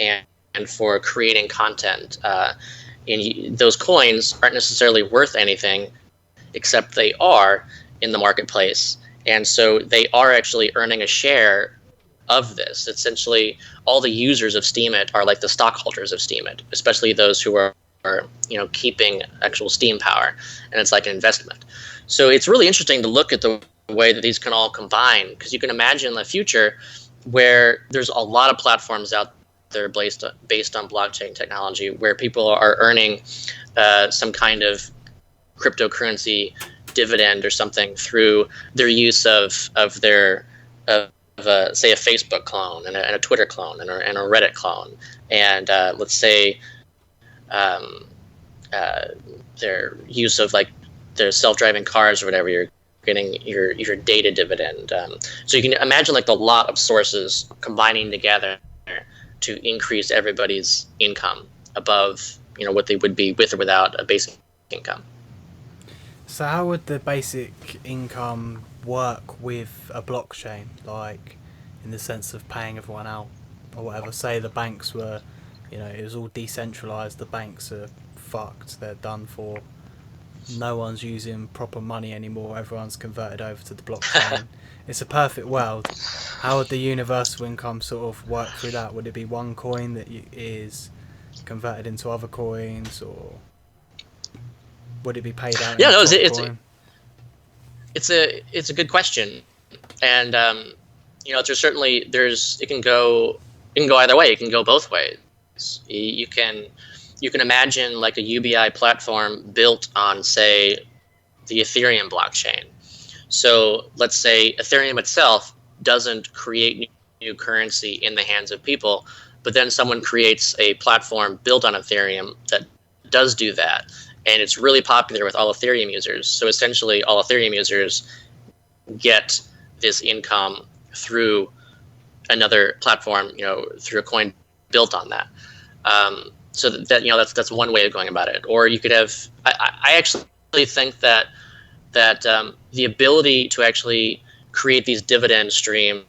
and for creating content. And those coins aren't necessarily worth anything, except they are in the marketplace. And so they are actually earning a share of this. Essentially, all the users of Steemit are like the stockholders of Steemit, especially those who are keeping actual Steam power, and it's like an investment. So it's really interesting to look at the way that these can all combine, because you can imagine the future where there's a lot of platforms out there based on blockchain technology, where people are earning some kind of cryptocurrency dividend or something through their use of their say a Facebook clone and a Twitter clone and a Reddit clone, and let's say their use of like their self-driving cars or whatever. You're getting your data dividend. So you can imagine like a lot of sources combining together to increase everybody's income above what they would be with or without a basic income. So how would the basic income work with a blockchain, like in the sense of paying everyone out or whatever? Say the banks were, it was all decentralized, the banks are fucked, they're done for, no one's using proper money anymore, everyone's converted over to the blockchain. It's a perfect world. How would the universal income sort of work through that? Would it be one coin that is converted into other coins, or would it be paid out? Yeah, no, it's a good question, and it can go either way. It can go both ways. You can imagine like a UBI platform built on, say, the Ethereum blockchain. So let's say Ethereum itself doesn't create new currency in the hands of people, but then someone creates a platform built on Ethereum that does do that, and it's really popular with all Ethereum users. So essentially, all Ethereum users get this income through another platform, through a coin built on that. So that's one way of going about it. Or you could have. I actually think that the ability to actually create these dividend streams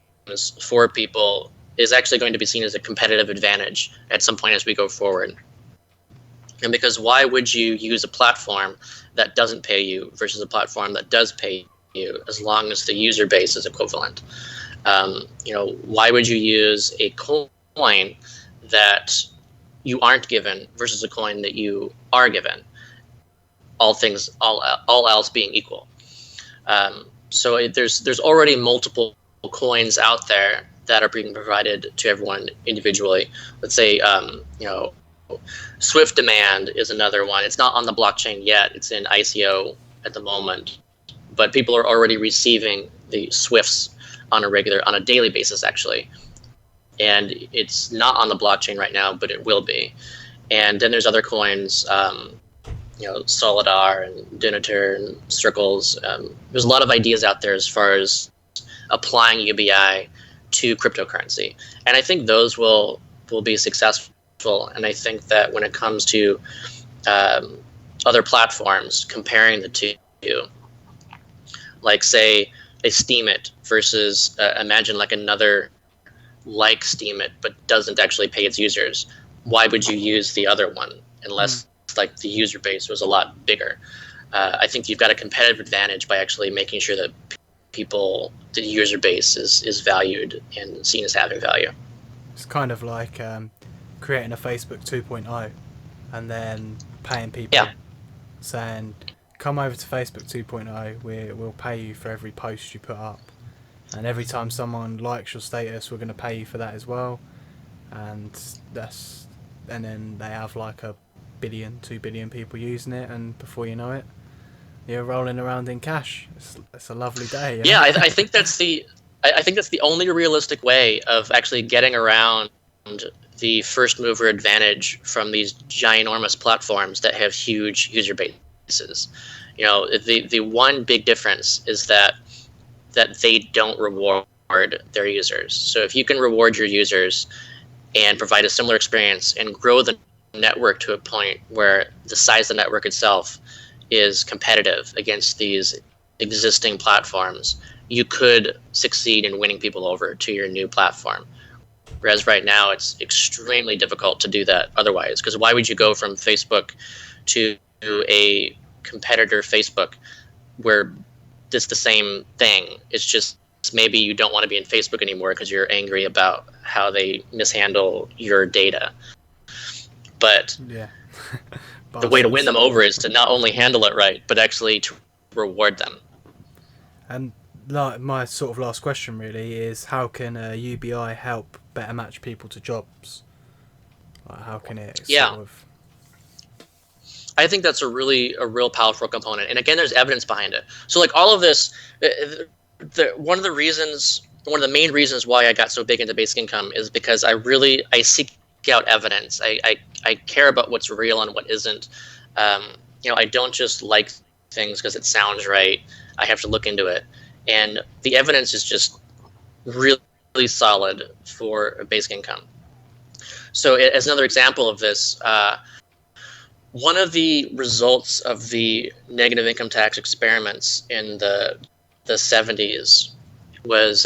for people is actually going to be seen as a competitive advantage at some point as we go forward. And because why would you use a platform that doesn't pay you versus a platform that does pay you, as long as the user base is equivalent? Why would you use a coin that you aren't given versus a coin that you are given? All else being equal. So there's already multiple coins out there that are being provided to everyone individually. Let's say Swift Demand is another one. It's not on the blockchain yet. It's in ICO at the moment, but people are already receiving the Swifts on a daily basis, actually. And it's not on the blockchain right now, but it will be. And then there's other coins, Solidar and Donator and Circles. There's a lot of ideas out there as far as applying UBI to cryptocurrency, and I think those will be successful. And I think that when it comes to other platforms, comparing the two, like say a Steemit versus imagine like another like Steemit but doesn't actually pay its users, why would you use the other one unless like the user base was a lot bigger? I think you've got a competitive advantage by actually making sure that the user base is valued and seen as having value. It's kind of like creating a Facebook 2.0 and then paying people, saying, come over to Facebook 2.0, we'll pay you for every post you put up, and every time someone likes your status, we're going to pay you for that as well. And then they have like 1 billion, 2 billion people using it, and before you know it, you're rolling around in cash. It's a lovely day. Yeah, I think that's the only realistic way of actually getting around the first mover advantage from these ginormous platforms that have huge user bases. The one big difference is that they don't reward their users. So if you can reward your users and provide a similar experience and grow the network to a point where the size of the network itself is competitive against these existing platforms, you could succeed in winning people over to your new platform. Whereas right now it's extremely difficult to do that otherwise, because why would you go from Facebook to a competitor Facebook where it's the same thing? It's just maybe you don't want to be in Facebook anymore because you're angry about how they mishandle your data. But Yeah. the way to win them over is to not only handle it right, but actually to reward them. And my sort of last question really is, how can UBI help better match people to jobs? Like, how can it sort of... I think that's a real powerful component. And again, there's evidence behind it. So like all of this, one of the main reasons why I got so big into basic income is because I seek out evidence. I care about what's real and what isn't. I don't just like things because it sounds right. I have to look into it. And the evidence is just really solid for basic income. So as another example of this, one of the results of the negative income tax experiments in the 70s was,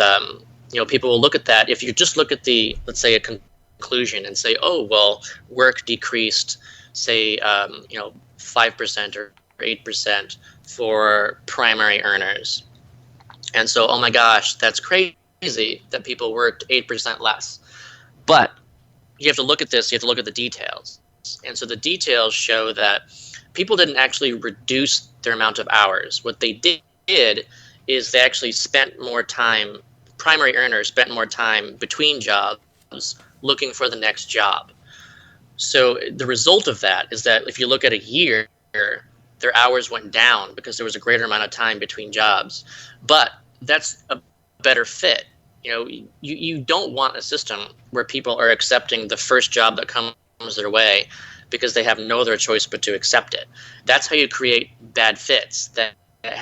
people will look at that. If you just look at let's say a conclusion and say, oh, well, work decreased, say, 5% or 8% for primary earners. And so, oh my gosh, that's crazy that people worked 8% less. But you have to look at this, you have to look at the details. And so the details show that people didn't actually reduce their amount of hours. What they did is they actually spent more time, primary earners spent more time between jobs looking for the next job. So the result of that is that if you look at a year, their hours went down because there was a greater amount of time between jobs. But that's a better fit. You don't want a system where people are accepting the first job that comes their way because they have no other choice but to accept it. That's how you create bad fits.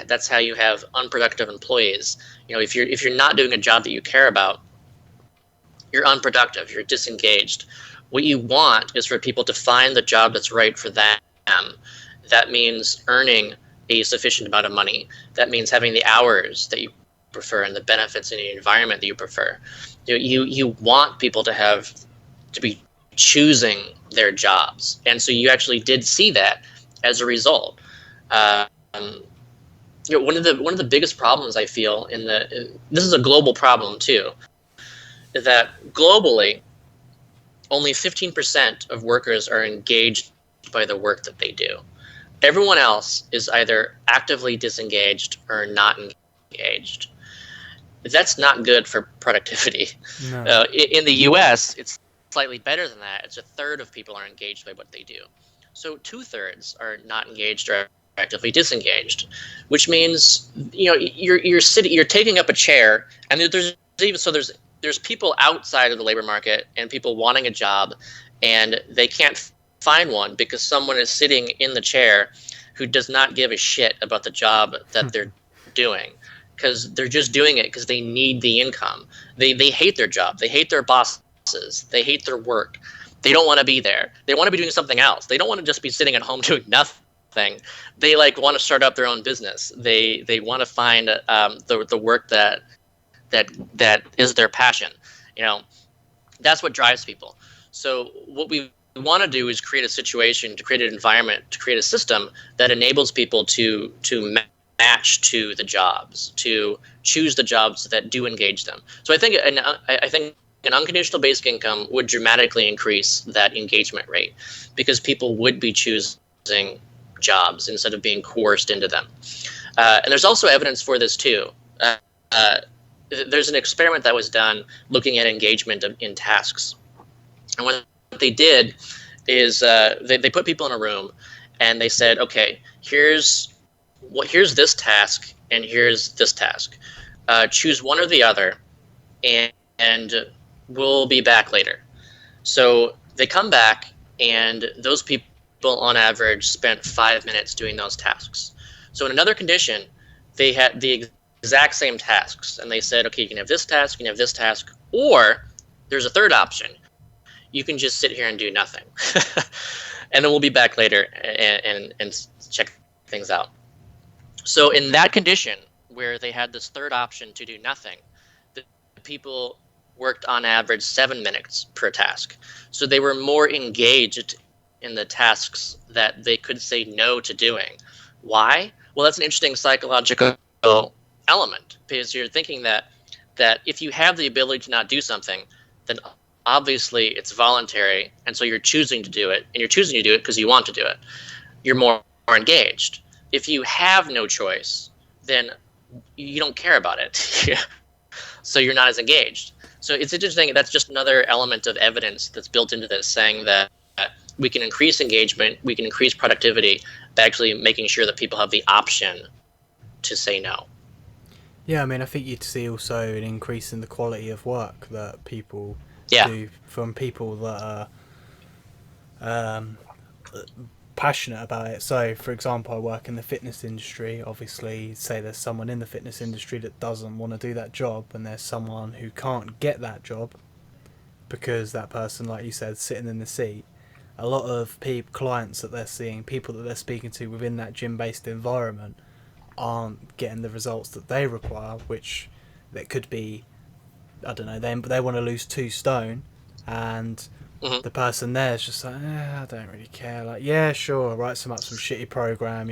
That's how you have unproductive employees. If you're not doing a job that you care about, you're unproductive, you're disengaged. What you want is for people to find the job that's right for them. That means earning a sufficient amount of money. That means having the hours that you prefer and the benefits in the environment that you prefer. You want people to be choosing their jobs, and so you actually did see that as a result. One of the biggest problems I feel this is a global problem too, is that globally only 15% of workers are engaged by the work that they do. Everyone else is either actively disengaged or not engaged. That's not good for productivity. No. In the US, it's slightly better than that. It's a third of people are engaged by what they do. So 2/3 are not engaged or actively disengaged, which means you're taking up a chair, and there's people outside of the labor market and people wanting a job, and they can't find one because someone is sitting in the chair who does not give a shit about the job that they're doing, because they're just doing it because they need the income. They hate their job. They hate their bosses. They hate their work. They don't want to be there. They want to be doing something else. They don't want to just be sitting at home doing nothing. They want to start up their own business. They want to find the work that is their passion. That's what drives people. So what we want to do is create a situation, to create an environment, to create a system that enables people to match to the jobs, to choose the jobs that do engage them. So I think an unconditional basic income would dramatically increase that engagement rate, because people would be choosing jobs instead of being coerced into them. And there's also evidence for this too. There's an experiment that was done looking at engagement in tasks. And what they did is they put people in a room and they said, okay, here's this task and here's this task. Choose one or the other, and we'll be back later. So they come back, and those people on average spent 5 minutes doing those tasks. So in another condition, they had the exact same tasks, and they said, okay, you can have this task, you can have this task, or there's a third option. You can just sit here and do nothing. And then we'll be back later and check things out. So in that condition, where they had this third option to do nothing, the people worked on average 7 minutes per task. So they were more engaged in the tasks that they could say no to doing. Why? Well, that's an interesting psychological element, because you're thinking that if you have the ability to not do something, then obviously it's voluntary, and so you're choosing to do it, and you're choosing to do it because you want to do it. You're more engaged. If you have no choice, then you don't care about it. So you're not as engaged. So it's interesting. That's just another element of evidence that's built into this, saying that we can increase engagement, we can increase productivity by actually making sure that people have the option to say no. Yeah, I mean, I think you'd see also an increase in the quality of work that people do from people that are passionate about it. So, for example, I work in the fitness industry. Obviously, say there's someone in the fitness industry that doesn't want to do that job, and there's someone who can't get that job because that person, like you said, sitting in the seat. A lot of clients that they're seeing, people that they're speaking to within that gym-based environment, aren't getting the results that they require, which that could be, I don't know, they want to lose 2 stone, and the person there is just like, I don't really care, like, yeah, sure, write some shitty program,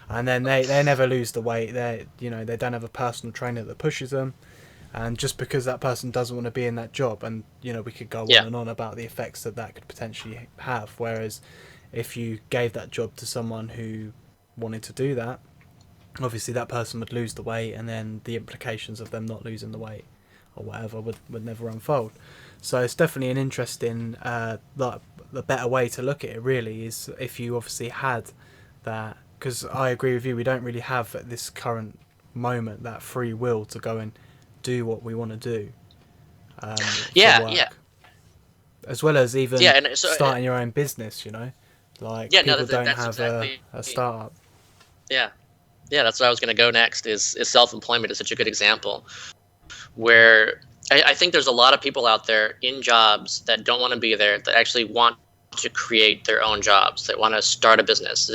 and then they never lose the weight. They don't have a personal trainer that pushes them, and just because that person doesn't want to be in that job, and we could go on and on about the effects that could potentially have, whereas if you gave that job to someone who wanted to do that, obviously that person would lose the weight, and then the implications of them not losing the weight or whatever would never unfold. So it's definitely an interesting, like, the better way to look at it really is if you obviously had that, because I agree with you, we don't really have at this current moment that free will to go and do what we want to do for work. As well as even starting your own business, like people don't have exactly a startup. Yeah, that's where I was going to go next. Is self-employment is such a good example, where I think there's a lot of people out there in jobs that don't want to be there, that actually want to create their own jobs, that want to start a business.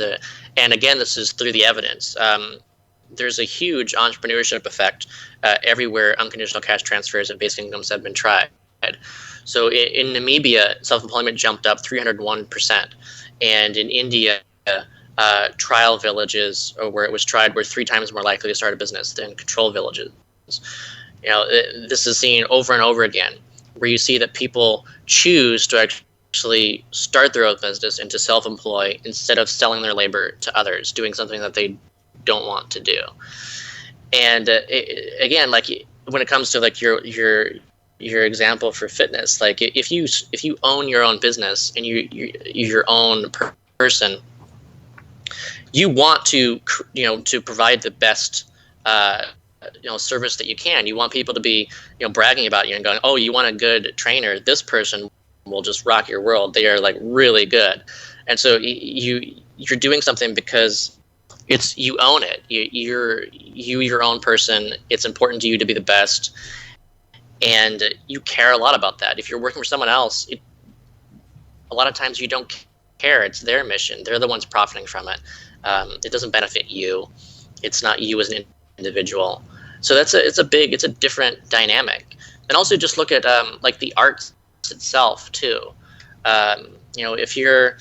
And again, this is through the evidence. There's a huge entrepreneurship effect everywhere unconditional cash transfers and basic incomes have been tried. So in Namibia, self-employment jumped up 301%. And in India, trial villages, or where it was tried, were 3 times more likely to start a business than control villages. This is seen over and over again, where you see that people choose to actually start their own business and to self-employ instead of selling their labor to others, doing something that they don't want to do. And again, like when it comes to like your example for fitness, like if you own your own business and you're your own person, you want to to provide the best service that you can. You want people to be bragging about you and going, oh, you want a good trainer, this person will just rock your world, they are like really good. And so you're doing something because you own it. You're your own person. It's important to you to be the best, and you care a lot about that. If you're working for someone else, a lot of times you don't care. It's their mission. They're the ones profiting from it. It doesn't benefit you. It's not you as an individual. So it's a different dynamic. And also just look at like the arts itself too. If you're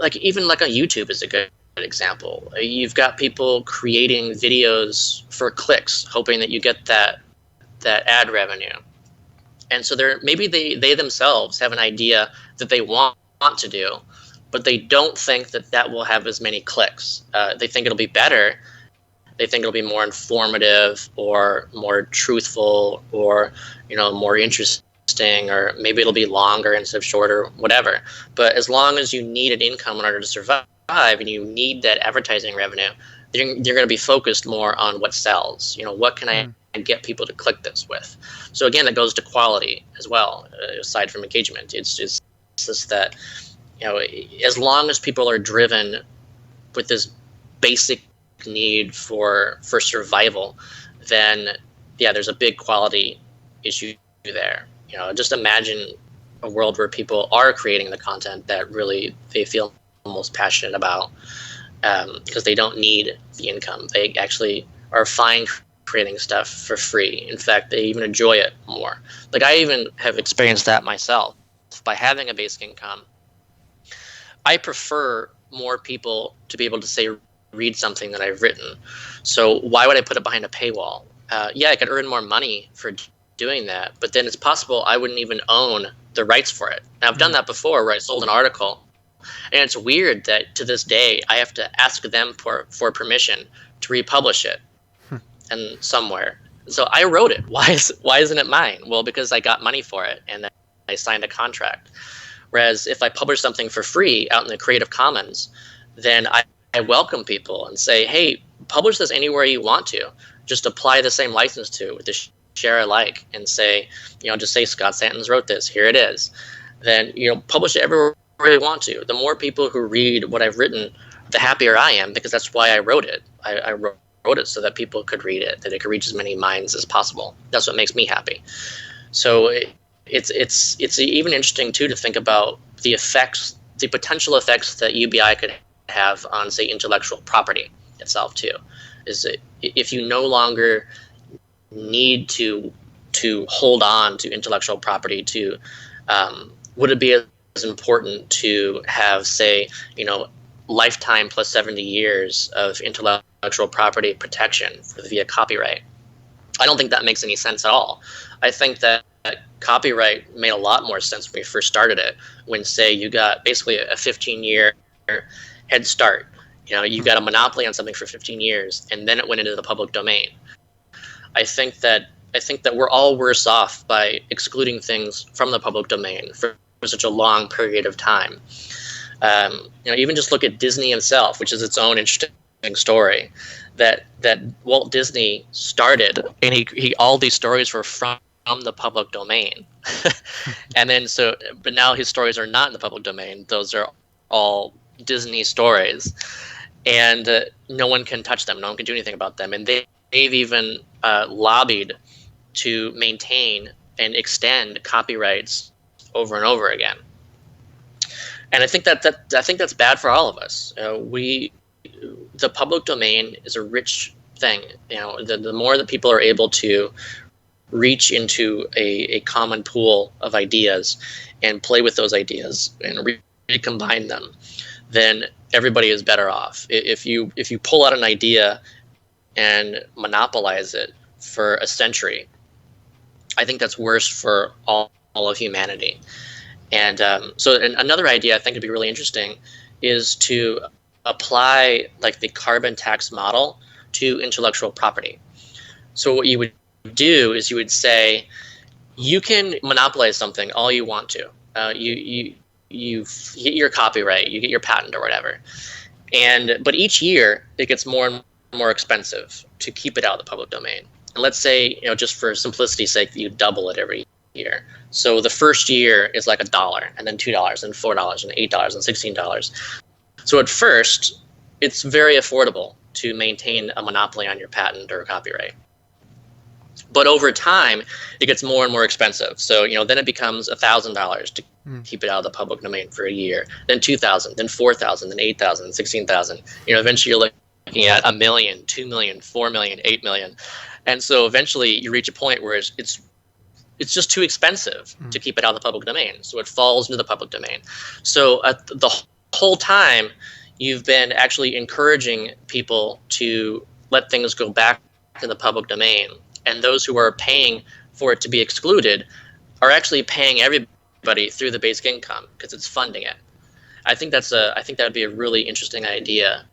like, even like on YouTube is a good example. You've got people creating videos for clicks, hoping that you get that ad revenue. And so maybe they themselves have an idea that they want to do, but they don't think that will have as many clicks. They think it'll be better. They think it'll be more informative or more truthful or more interesting, or maybe it'll be longer instead of shorter, whatever. But as long as you need an income in order to survive and you need that advertising revenue, you're going to be focused more on what sells. What can I get people to click this with? So again, it goes to quality as well, aside from engagement. It's just that as long as people are driven with this basic need for survival, then yeah, there's a big quality issue there. Just imagine a world where people are creating the content that really they feel most passionate about, because they don't need the income. They actually are fine creating stuff for free. In fact, they even enjoy it more. Like, I even have experienced that myself. By having a basic income, I prefer more people to be able to say, read something that I've written. So why would I put it behind a paywall? Yeah, I could earn more money for doing that, but then it's possible I wouldn't even own the rights for it. Now, I've done that before, where I sold an article, and it's weird that to this day I have to ask them for permission to republish it and somewhere. So I wrote it. Why isn't it mine? Well, because I got money for it and I signed a contract. Whereas if I publish something for free out in the Creative Commons, then I welcome people and say, hey, publish this anywhere you want to. Just apply the same license to it with the share alike, and say, just say Scott Santens wrote this. Here it is. Then, publish it everywhere you want to. The more people who read what I've written, the happier I am, because that's why I wrote it. I wrote it so that people could read it, that it could reach as many minds as possible. That's what makes me happy. So it's even interesting too to think about the potential effects that UBI could have on, say, intellectual property itself too. Is that if you no longer need to hold on to intellectual property, would it be as important to have, say, lifetime plus 70 years of intellectual property protection via copyright? I don't think that makes any sense at all. I think that copyright made a lot more sense when we first started it, when, say, you got basically a 15-year head start. You got a monopoly on something for 15 years, and then it went into the public domain. I think that we're all worse off by excluding things from the public domain for such a long period of time. Even just look at Disney himself, which is its own interesting story. That Walt Disney started, and he all these stories were from the public domain, and then but now his stories are not in the public domain. Those are all Disney stories, and no one can touch them. No one can do anything about them, and they've even lobbied to maintain and extend copyrights over and over again. And I think that's bad for all of us. The public domain is a rich thing. The more that people are able to reach into a common pool of ideas and play with those ideas and recombine them, then everybody is better off. If you pull out an idea and monopolize it for a century, I think that's worse for all of humanity. And another idea I think would be really interesting is to apply, like, the carbon tax model to intellectual property. So what you would do is you would say, you can monopolize something all you want to. You get your copyright, you get your patent or whatever, but each year it gets more and more expensive to keep it out of the public domain. And let's say, just for simplicity's sake, you double it every year. So the first year is like $1, and then $2, and $4, and $8, and $16. So at first, it's very affordable to maintain a monopoly on your patent or copyright. But over time, it gets more and more expensive. So, then it becomes $1,000 to keep it out of the public domain for a year. Then $2,000, then $4,000, then $8,000, $16,000. Eventually you're looking at $1 million, $2 million, $4 million, $8 million. And so eventually you reach a point where it's just too expensive to keep it out of the public domain. So it falls into the public domain. So the whole time, you've been actually encouraging people to let things go back to the public domain. And those who are paying for it to be excluded are actually paying everybody through the basic income, because it's funding it. I think that would be a really interesting idea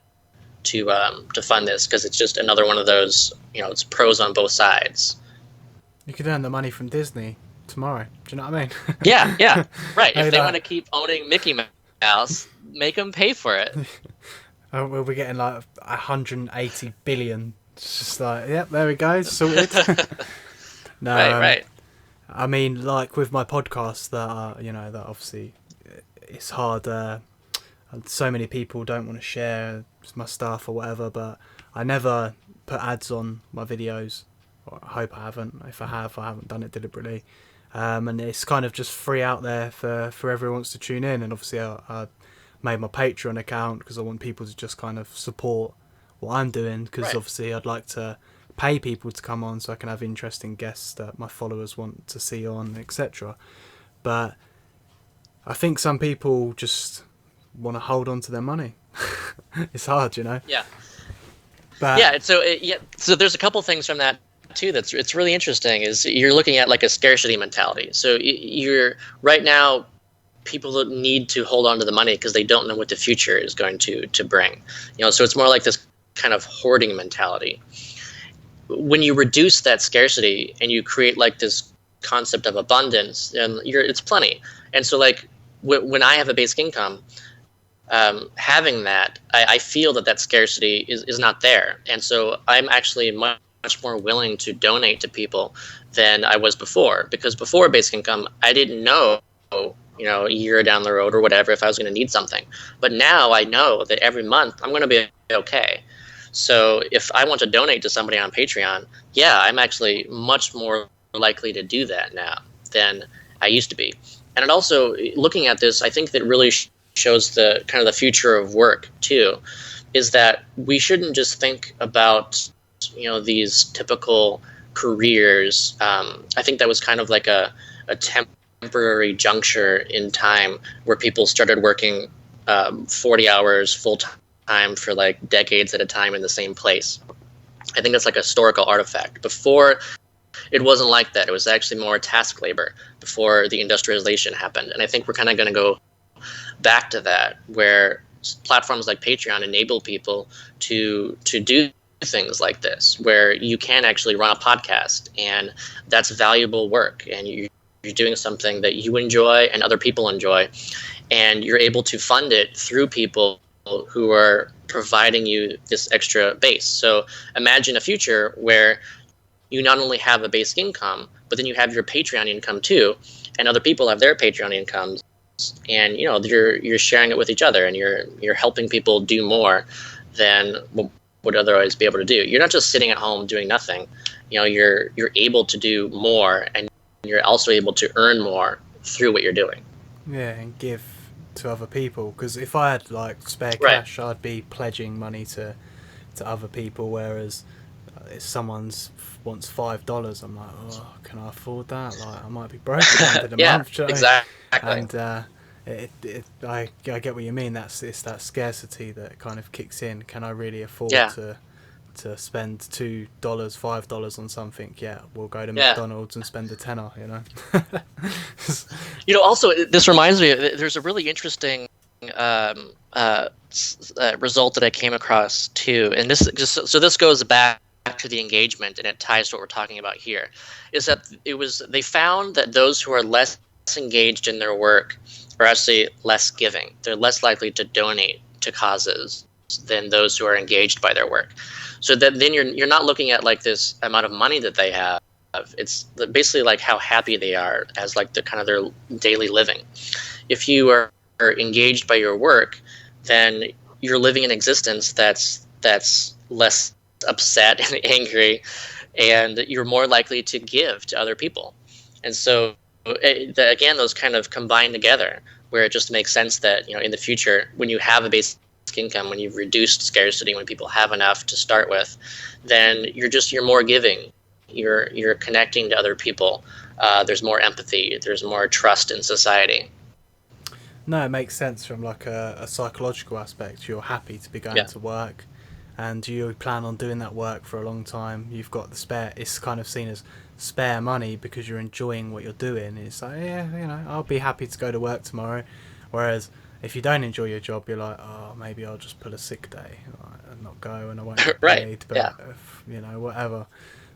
to fund this, because it's just another one of those, it's pros on both sides. You could earn the money from Disney tomorrow. Do you know what I mean? Yeah, right. If they want to keep owning Mickey Mouse, make them pay for it. We'll be getting like 180 billion. It's just like, yep, there we go, sorted. No, right. I mean, like with my podcast, that that obviously it's hard. So many people don't want to share my stuff or whatever, but I never put ads on my videos. I hope I haven't. If I have, I haven't done it deliberately. And it's kind of just free out there for whoever wants to tune in. And obviously I made my Patreon account because I want people to just kind of support what I'm doing, because Right. obviously I'd like to pay people to come on so I can have interesting guests that my followers want to see on, etc. But I think some people just want to hold on to their money. It's hard, you know. Yeah. But Yeah. So there's a couple things from that too it's really interesting. Is you're looking at like a scarcity mentality. So you're right now, people that need to hold on to the money because they don't know what the future is going to bring. So it's more like this kind of hoarding mentality. When you reduce that scarcity and you create like this concept of abundance, and it's plenty. And so like when I have a basic income, having that, I feel that scarcity is not there. And so I'm actually much more willing to donate to people than I was before, because before basic income, I didn't know, a year down the road or whatever, if I was going to need something. But now I know that every month I'm going to be okay. So if I want to donate to somebody on Patreon, yeah, I'm actually much more likely to do that now than I used to be. And it also, looking at this, I think that really shows the kind of the future of work too, is that we shouldn't just think about, these typical careers. I think that was kind of like a temporary juncture in time where people started working 40 hours full time for like decades at a time in the same place. I think that's like a historical artifact. Before, it wasn't like that. It was actually more task labor before the industrialization happened. And I think we're kind of going to go back to that, where platforms like Patreon enable people to do things like this, where you can actually run a podcast, and that's valuable work, and you're doing something that you enjoy and other people enjoy, and you're able to fund it through people who are providing you this extra base. So imagine a future where you not only have a basic income, but then you have your Patreon income too, and other people have their Patreon incomes, and you're sharing it with each other, and you're helping people do more than would otherwise be able to do. You're not just sitting at home doing nothing. You're able to do more, and you're also able to earn more through what you're doing. yeah, and give to other people, because if I had like spare Right. cash, I'd be pledging money to other people, whereas if someone's wants $5, I'm like, oh, can I afford that? Like, I might be broke at the end of the Yeah, month. Do you know what I mean? exactly. And I get what you mean. It's that scarcity that kind of kicks in. Can I really afford Yeah. to spend $2, $5 on something? Yeah, we'll go to Yeah. McDonald's and spend a tenner. Also, this reminds me, there's a really interesting result that I came across too, and this goes back to the engagement, and it ties to what we're talking about here. Is that they found that those who are less engaged in their work are actually less giving. They're less likely to donate to causes than those who are engaged by their work. So then you're not looking at like this amount of money that they have. It's basically like how happy they are as like the kind of their daily living. If you are engaged by your work, then you're living an existence that's less upset and angry, and you're more likely to give to other people. And so again, those kind of combine together, where it just makes sense that in the future, when you have a basic income, when you've reduced scarcity, when people have enough to start with, then you're more giving. You're connecting to other people. There's more empathy. There's more trust in society. No, it makes sense from like a psychological aspect. You're happy to be going to work, and you plan on doing that work for a long time. You've got the spare. It's kind of seen as spare money because you're enjoying what you're doing. It's like, yeah, I'll be happy to go to work tomorrow. Whereas if you don't enjoy your job, you're like, oh, maybe I'll just pull a sick day and not go, and I won't get Right. paid. But whatever.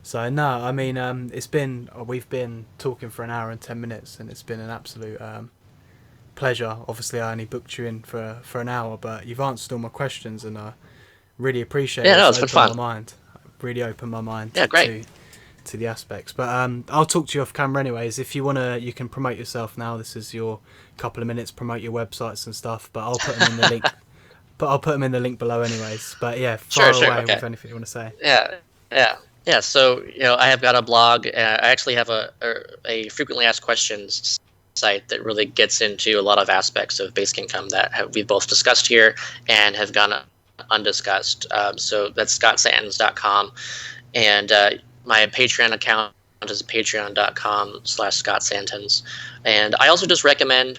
So no, I mean, we've been talking for an hour and 10 minutes, and it's been an absolute pleasure. Obviously, I only booked you in for an hour, but you've answered all my questions, and I really appreciate it. No, it's been fun. My mind. Really opened my mind. Yeah, great. To the aspects, but I'll talk to you off camera anyways. If you wanna, you can promote yourself now. This is your couple of minutes. Promote your websites and stuff, but I'll put them in the link. But I'll put them in the link below anyways. But yeah, fire away with anything you want to say. Yeah. Yeah, so I have got a blog. I actually have a frequently asked questions site that really gets into a lot of aspects of basic income that we've both discussed here and have gone undiscussed. So that's scottsantens.com, and my Patreon account is patreon.com/Scott Santens, and I also just recommend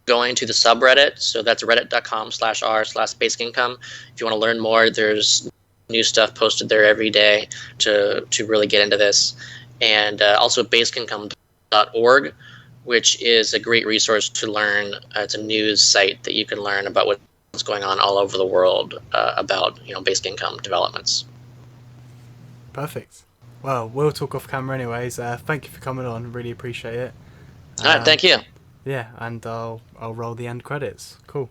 going to the subreddit. So that's reddit.com/r/basic income. If you want to learn more, there's new stuff posted there every day to really get into this. And also basicincome.org, which is a great resource to learn. It's a news site that you can learn about what's going on all over the world about basic income developments. Perfect. Well, we'll talk off camera anyways. Thank you for coming on. Really appreciate it. All right, thank you. Yeah, and I'll roll the end credits. Cool.